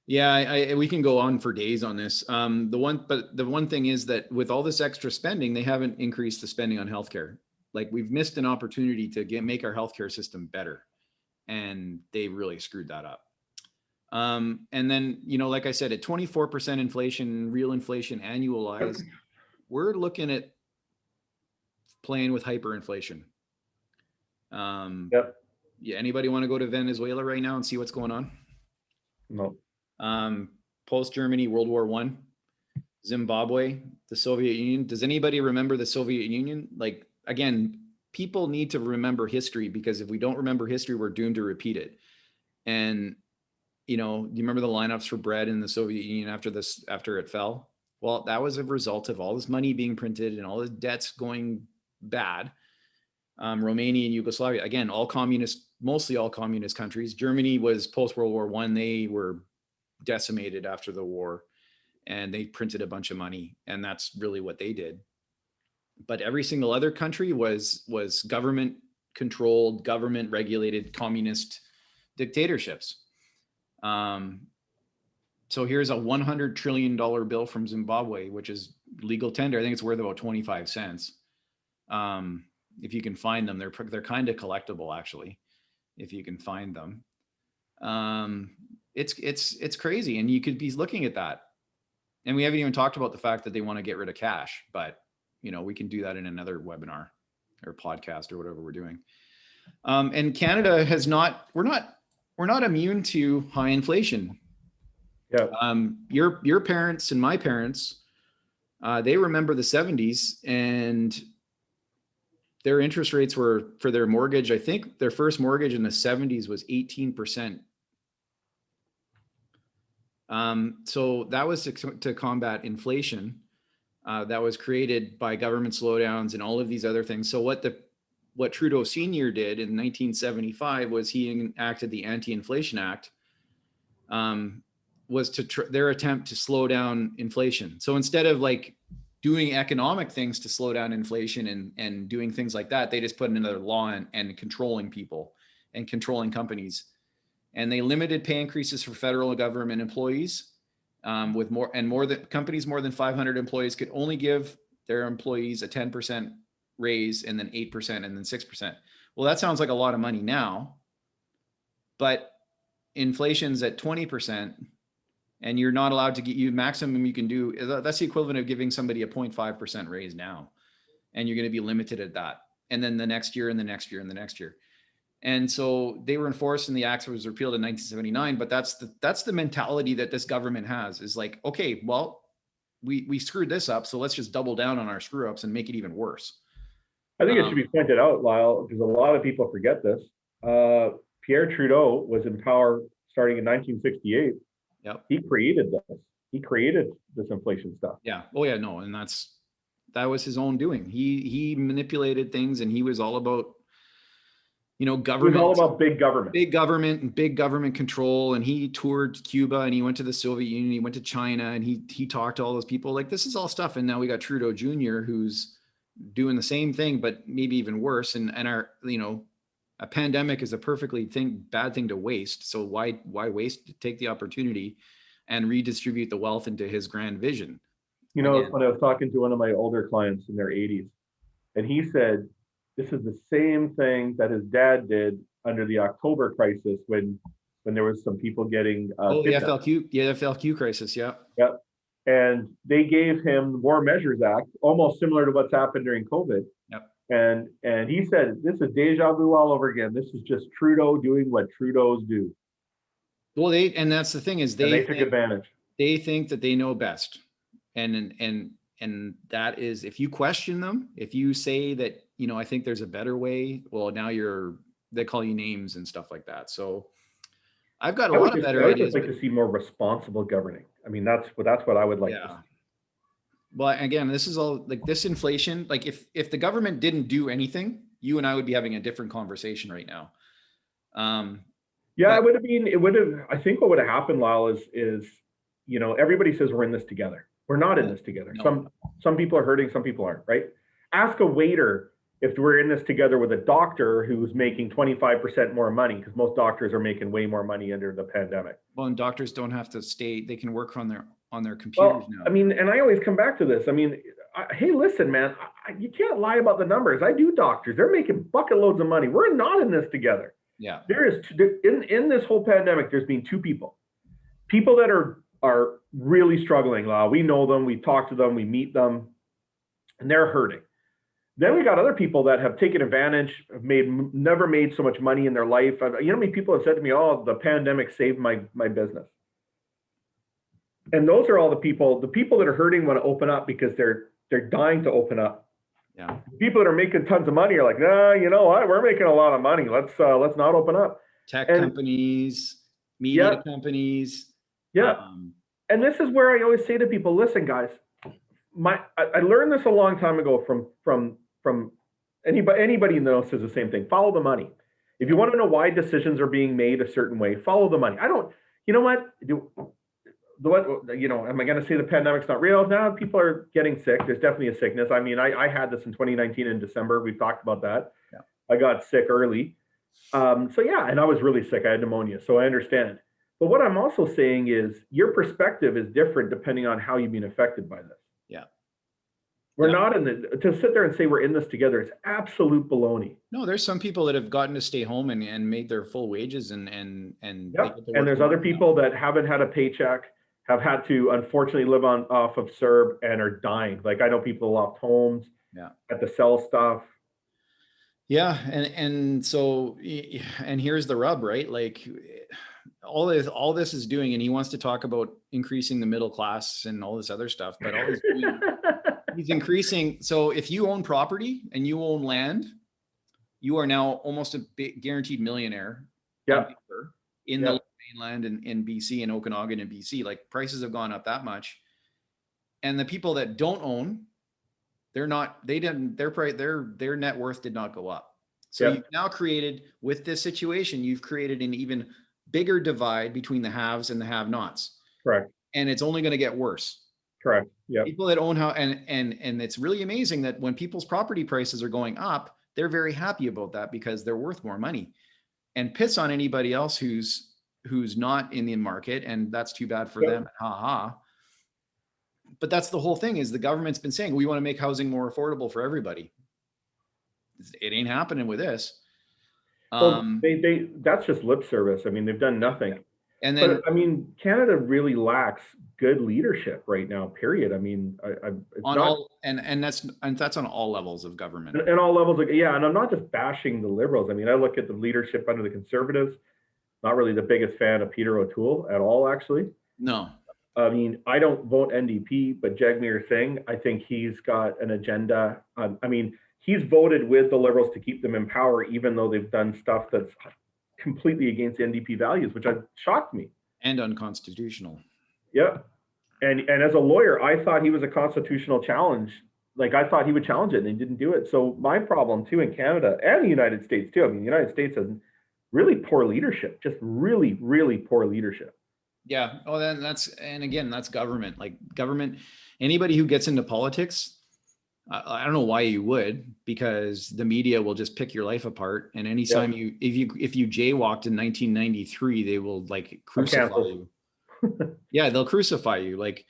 Yeah, we can go on for days on this. The one thing is that with all this extra spending, they haven't increased the spending on healthcare. Like, we've missed an opportunity to make our healthcare system better, and they really screwed that up. And then, like I said, at 24% inflation, real inflation annualized, we're looking at playing with hyperinflation. Yep. Yeah. Anybody want to go to Venezuela right now and see what's going on? No. Post Germany, World War I, Zimbabwe, the Soviet Union. Does anybody remember the Soviet Union? Like, again, people need to remember history, because if we don't remember history, we're doomed to repeat it. And do you remember the lineups for bread in the Soviet Union after it fell? Well, that was a result of all this money being printed and all the debts going bad. Romania and Yugoslavia, again, mostly all communist countries. Germany was post-World War I. They were decimated after the war, and they printed a bunch of money, and that's really what they did. But every single other country was government controlled, government regulated communist dictatorships. So here's a $100 trillion bill from Zimbabwe, which is legal tender. I think it's worth about 25 cents. If you can find them, they're kind of collectible, actually, if you can find them. It's crazy. And you could be looking at that. And we haven't even talked about the fact that they want to get rid of cash, but we can do that in another webinar or podcast or whatever we're doing. And Canada we're not immune to high inflation. Yeah. Your parents and my parents They remember the 70s, and their interest rates were, for their mortgage, I think their first mortgage in the 70s was 18%. So that was to combat inflation that was created by government slowdowns and all of these other things. So what Trudeau Sr. did in 1975 was he enacted the Anti-Inflation Act, was their attempt to slow down inflation. So instead of like doing economic things to slow down inflation and doing things like that, they just put in another law and controlling people and controlling companies. And they limited pay increases for federal government employees, with more than companies more than 500 employees could only give their employees a 10% raise, and then 8% and then 6%. Well, that sounds like a lot of money now, but inflation's at 20%, and you're not allowed to get, you maximum you can do, that's the equivalent of giving somebody a 0.5% raise now. And you're going to be limited at that. And then the next year and the next year and the next year. And so they were enforced, and the act was repealed in 1979. But that's the mentality that this government has, is like, okay, well, we screwed this up, so let's just double down on our screw ups and make it even worse. I think it should be pointed out, Lyle, because a lot of people forget this. Pierre Trudeau was in power starting in 1968. Yep. He created this. He created this inflation stuff. Yeah. Oh yeah, no. And that was his own doing. He manipulated things, and he was all about, government. It was all about big government and big government control. And he toured Cuba, and he went to the Soviet Union, he went to China, and he talked to all those people. Like, this is all stuff. And now we got Trudeau Jr., who's doing the same thing, but maybe even worse. And our, a pandemic is a perfectly bad thing to waste. So why waste? Take the opportunity and redistribute the wealth into his grand vision. When I was talking to one of my older clients in their 80s, and he said, this is the same thing that his dad did under the October crisis when there was some people getting the FLQ crisis. Yeah. Yep. And they gave him the War Measures Act, almost similar to what's happened during COVID. Yep. And he said, this is deja vu all over again. This is just Trudeau doing what Trudeaus do. Well, and that's the thing, is they took advantage. They think that they know best. And that is, if you question them, if you say that, I think there's a better way, well, now they call you names and stuff like that. So I've got a lot of better ideas. I'd like to see more responsible governing. I mean, that's what I would like to see. Well, again, this is all like this inflation. Like if the government didn't do anything, you and I would be having a different conversation right now. I think what would have happened, Lyle, is everybody says we're in this together. We're not in this together. No. Some people are hurting, some people aren't, right? Ask a waiter if we're in this together with a doctor who's making 25% more money, because most doctors are making way more money under the pandemic. Well, and doctors don't have to stay, they can work on their computers now. I mean, and I always come back to this. I mean, hey, listen, man, you can't lie about the numbers. I do doctors. They're making bucket loads of money. We're not in this together. Yeah. There is, in this whole pandemic, there's been two people that are really struggling. We know them, we talk to them, we meet them, and they're hurting. Then we got other people that have taken advantage, have never made so much money in their life. How many people have said to me, "Oh, the pandemic saved my business." And those are all the people that are hurting want to open up because they're dying to open up. Yeah. People that are making tons of money are like, nah, you know what? We're making a lot of money. Let's not open up. Tech companies, media companies. Yeah. And this is where I always say to people, listen, guys, I learned this a long time ago from anybody knows says the same thing. Follow the money. If you want to know why decisions are being made a certain way, follow the money. Am I going to say the pandemic's not real? No, people are getting sick. There's definitely a sickness. I mean, I had this in 2019 in December. We've talked about that. Yeah. I got sick early. And I was really sick. I had pneumonia, so I understand. But what I'm also saying is your perspective is different depending on how you've been affected by this. Yeah. We're not to sit there and say we're in this together. It's absolute baloney. No, there's some people that have gotten to stay home and made their full wages and and there's other people that haven't had a paycheck, have had to unfortunately live off of CERB and are dying. Like I know people lost homes, had to sell stuff. Yeah. And so, and here's the rub, right? Like all this is doing, and he wants to talk about increasing the middle class and all this other stuff, but all he's doing, he's increasing. So if you own property and you own land, you are now almost a guaranteed millionaire. Yeah. In the mainland and in BC and Okanagan and BC, like prices have gone up that much. And the people that don't own, their net worth did not go up. So you've now created, with this situation, you've created an even bigger divide between the haves and the have-nots. Correct. And it's only going to get worse. Correct. Yeah. People that own and it's really amazing that when people's property prices are going up, they're very happy about that because they're worth more money. And piss on anybody else who's not in the market, and that's too bad for them. Ha ha. But that's the whole thing, is the government's been saying we want to make housing more affordable for everybody. It ain't happening with this. Well, that's just lip service. I mean, they've done nothing. And then, but, I mean, Canada really lacks good leadership right now. Period. I mean, that's on all levels of government. And all levels, and I'm not just bashing the Liberals. I mean, I look at the leadership under the Conservatives. Not really the biggest fan of Peter O'Toole at all, actually. No. I mean, I don't vote NDP, but Jagmeet Singh, I think he's got an agenda. I mean, he's voted with the Liberals to keep them in power, even though they've done stuff that's completely against NDP values, which shocked me. And unconstitutional. Yeah. And as a lawyer, I thought he was a constitutional challenge. Like, I thought he would challenge it, and he didn't do it. So my problem, too, in Canada and the United States, too, I mean, the United States has really poor leadership, just really, really poor leadership. Yeah. Oh, then that's government. Like, government, anybody who gets into politics, I don't know why you would, because the media will just pick your life apart. And anytime if you jaywalked in 1993, they will like crucify you. Yeah, they'll crucify you. Like,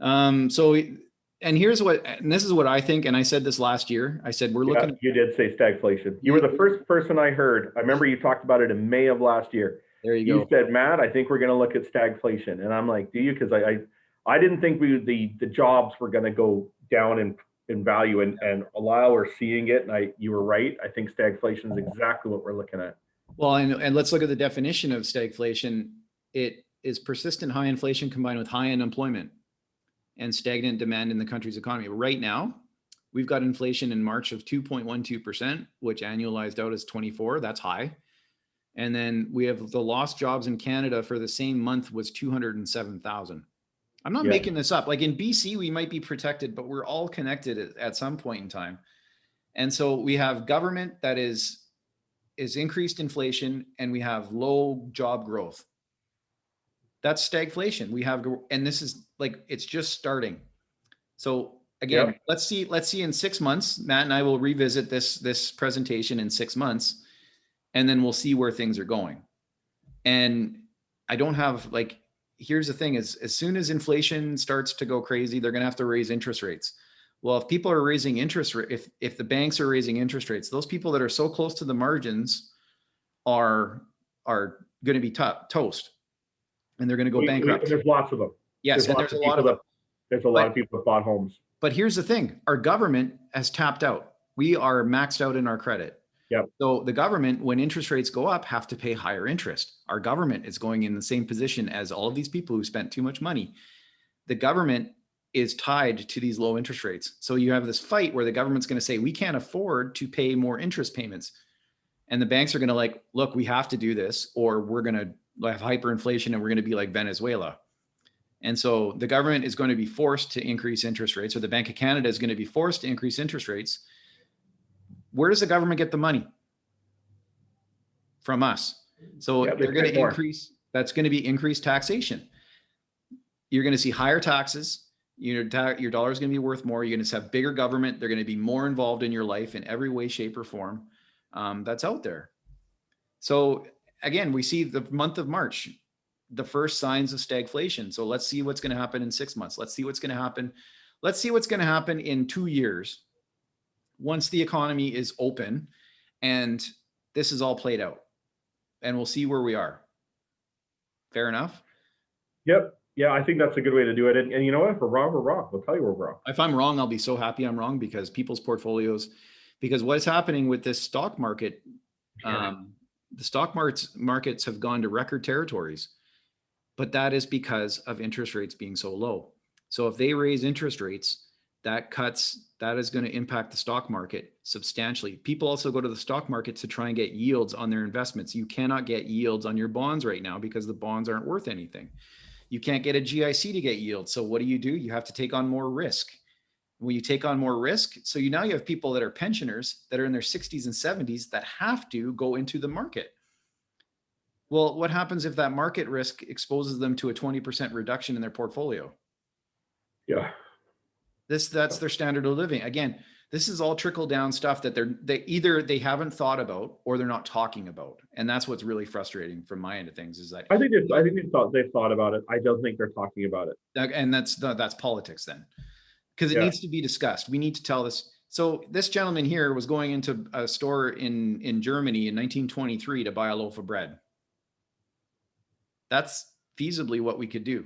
and this is what I think. And I said this last year. I said, we're looking. You did say stagflation. You were the first person I heard. I remember you talked about it in May of last year. There you go. You said, Matt, I think we're going to look at stagflation. And I'm like, do you? Because I didn't think the jobs were going to go down in value, and Lyle, we're seeing it. And you were right. I think stagflation is exactly what we're looking at. Well, and let's look at the definition of stagflation. It is persistent high inflation combined with high unemployment and stagnant demand in the country's economy. Right now, we've got inflation in March of 2.12%, which annualized out is 24. That's high. And then we have the lost jobs in Canada for the same month was 207,000. I'm not making this up. Like, in BC, we might be protected, but we're all connected at some point in time. And so we have government that is increased inflation, and we have low job growth. That's stagflation. We have, and this is like, it's just starting. So again, let's see in 6 months. Matt and I will revisit this presentation in 6 months, and then we'll see where things are going. And I don't have, like, here's the thing, is as soon as inflation starts to go crazy, they're going to have to raise interest rates. Well, if people are raising interest rate, if the banks are raising interest rates, those people that are so close to the margins are going to be toast, and they're going to go bankrupt. There's lots of them. Yes, and there's a lot of them. There's a lot of people that bought homes. But here's the thing: our government has tapped out. We are maxed out in our credit. Yep. So the government, when interest rates go up, have to pay higher interest. Our government is going in the same position as all of these people who spent too much money. The government is tied to these low interest rates. So you have this fight where the government's going to say, we can't afford to pay more interest payments. And the banks are going to like, look, we have to do this, or we're going to have hyperinflation and we're going to be like Venezuela. And so the government is going to be forced to increase interest rates, or the Bank of Canada is going to be forced to increase interest rates. Where does the government get the money? From us. So they're going to increase, that's going to be increased taxation. You're going to see higher taxes. Your dollar is going to be worth more. You're going to have bigger government. They're going to be more involved in your life in every way, shape, or form that's out there. So again, we see the month of March, the first signs of stagflation. So let's see what's going to happen in 6 months. Let's see what's going to happen. Let's see what's going to happen in 2 years once the economy is open and this is all played out. And we'll see where we are. Fair enough? Yep. Yeah, I think that's a good way to do it. And you know what? If we're wrong, we're wrong. We'll tell you we're wrong. If I'm wrong, I'll be so happy I'm wrong, because people's portfolios, because what's happening with this stock market, the stock markets have gone to record territories, but that is because of interest rates being so low. So if they raise interest rates, that is going to impact the stock market substantially. People also go to the stock market to try and get yields on their investments. You cannot get yields on your bonds right now because the bonds aren't worth anything. You can't get a GIC to get yield. So what do? You have to take on more risk. When you take on more risk, so now you have people that are pensioners that are in their 60s and 70s that have to go into the market. Well, what happens if that market risk exposes them to a 20% reduction in their portfolio? Yeah. That's their standard of living. Again, this is all trickle down stuff that they haven't thought about or they're not talking about. And that's what's really frustrating from my end of things is that I think they've thought about it. I don't think they're talking about it. And that's politics then. Because it needs to be discussed. We need to tell this. So this gentleman here was going into a store in Germany in 1923 to buy a loaf of bread. That's feasibly what we could do.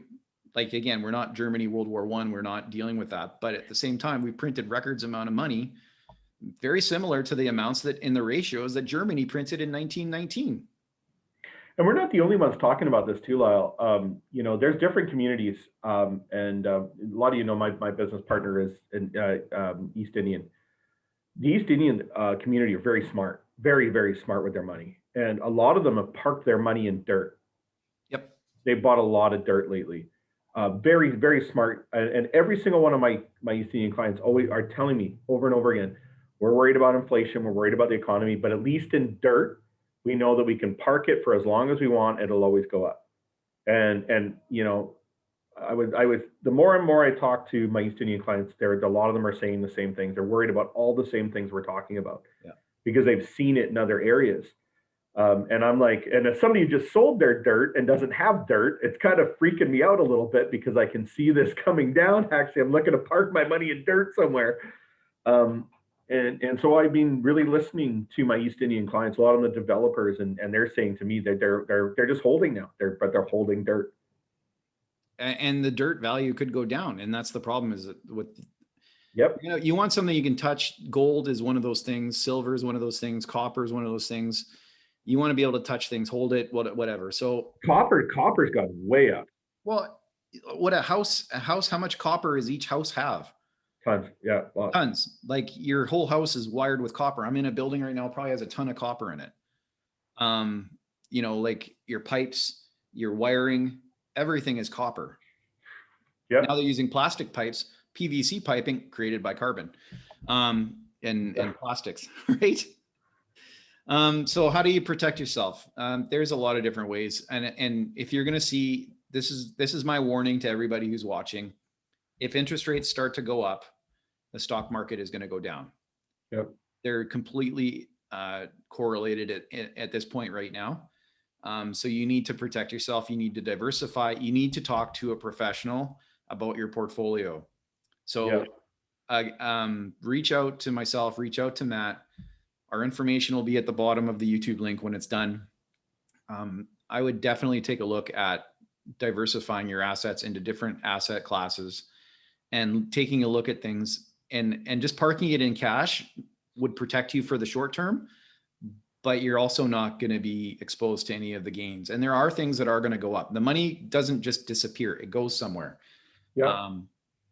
Like, again, we're not Germany, World War I, we're not dealing with that. But at the same time, we printed records amount of money, very similar to the amounts that in the ratios that Germany printed in 1919. And we're not the only ones talking about this too, Lyle. There's different communities, and a lot of my business partner is in East Indian. The East Indian community are very smart, very, very smart with their money. And a lot of them have parked their money in dirt. Yep. They bought a lot of dirt lately. Very, very smart. And every single one of my East Indian clients always are telling me over and over again, we're worried about inflation, we're worried about the economy, but at least in dirt, we know that we can park it for as long as we want. It'll always go up. And I was the more and more I talk to my East Indian clients, a lot of them are saying the same things. They're worried about all the same things we're talking about because they've seen it in other areas. And I'm like, and if somebody just sold their dirt and doesn't have dirt, it's kind of freaking me out a little bit because I can see this coming down. Actually, I'm looking to park my money in dirt somewhere. And so I've been really listening to my East Indian clients, a lot of the developers, and they're saying to me that they're just holding now. But they're holding dirt. And the dirt value could go down, and that's the problem. Is that with you want something you can touch. Gold is one of those things. Silver is one of those things. Copper is one of those things. You want to be able to touch things, hold it, whatever. So copper's gone way up. Well, what a house, how much copper does each house have? Tons. Yeah. Lots. Tons. Like your whole house is wired with copper. I'm in a building right now, probably has a ton of copper in it. Like your pipes, your wiring, everything is copper. Yeah. Now they're using plastic pipes, PVC piping created by carbon, and plastics, right? So how do you protect yourself? There's a lot of different ways. And if you're going to see, this is my warning to everybody who's watching. If interest rates start to go up, the stock market is going to go down. Yep. They're completely correlated at this point right now. So you need to protect yourself. You need to diversify. You need to talk to a professional about your portfolio. So reach out to myself, reach out to Matt. Our information will be at the bottom of the YouTube link when it's done. I would definitely take a look at diversifying your assets into different asset classes and taking a look at things, and just parking it in cash would protect you for the short term, but you're also not going to be exposed to any of the gains. And there are things that are going to go up. The money doesn't just disappear. It goes somewhere. Yeah.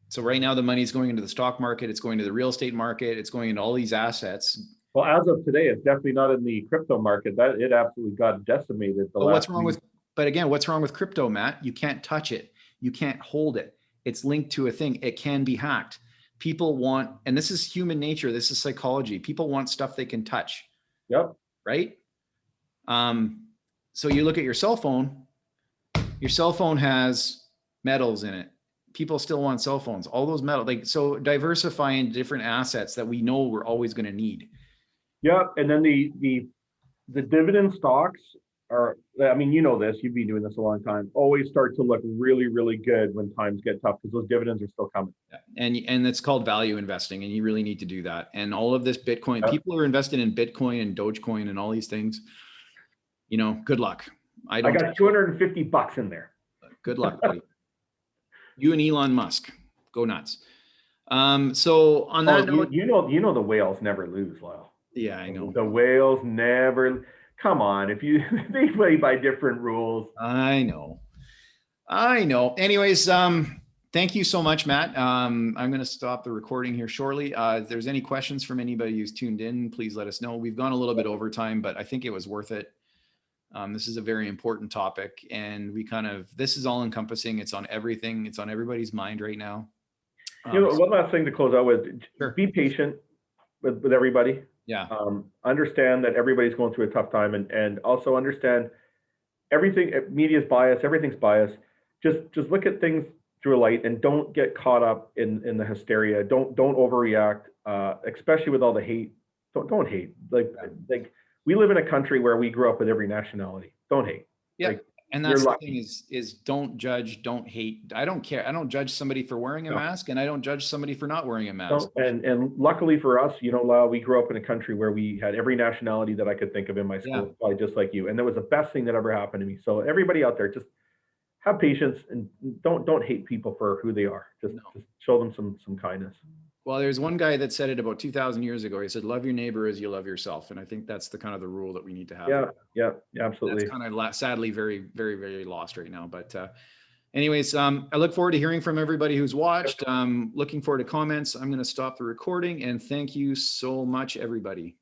So right now the money is going into the stock market. It's going to the real estate market. It's going into all these assets. Well, as of today, it's definitely not in the crypto market. That it absolutely got decimated. But what's wrong with crypto, Matt? You can't touch it. You can't hold it. It's linked to a thing. It can be hacked. People want, and this is human nature. This is psychology. People want stuff they can touch. Yep. Right. So you look at your cell phone. Your cell phone has metals in it. People still want cell phones. All those metal, so diversifying different assets that we know we're always going to need. Yeah, and then the dividend stocks are, I mean, you know this, you've been doing this a long time, always start to look really, really good when times get tough because those dividends are still coming. And it's called value investing, and you really need to do that. And all of this Bitcoin, people are invested in Bitcoin and Dogecoin and all these things. Good luck. I got $250 in there. Good luck, buddy. You and Elon Musk, go nuts. So on that note, you know the whales never lose, Lyle. Yeah, I know. The whales never. come on, if you they play by different rules. I know. Anyways, thank you so much, Matt. I'm going to stop the recording here shortly. If there's any questions from anybody who's tuned in, please let us know. We've gone a little bit over time, but I think it was worth it. This is a very important topic, and this is all encompassing. It's on everything. It's on everybody's mind right now. One last thing to close out with, sure. Be patient with everybody. Yeah. Understand that everybody's going through a tough time, and also understand everything, media is biased, everything's biased. Just look at things through a light and don't get caught up in the hysteria. Don't overreact, especially with all the hate. Don't hate. Like we live in a country where we grew up with every nationality. Don't hate. Yeah. And that's the thing is don't judge, don't hate. I don't care. I don't judge somebody for wearing a mask, and I don't judge somebody for not wearing a mask. And luckily for us, Lau, we grew up in a country where we had every nationality that I could think of in my school, probably just like you. And that was the best thing that ever happened to me. So everybody out there, just have patience and don't hate people for who they are. Just show them some kindness. Well, there's one guy that said it about 2,000 years ago. He said, love your neighbor as you love yourself. And I think that's the kind of the rule that we need to have. Yeah, absolutely. That's kind of sadly very, very, very lost right now. But anyways, I look forward to hearing from everybody who's watched. Looking forward to comments. I'm going to stop the recording, and thank you so much, everybody.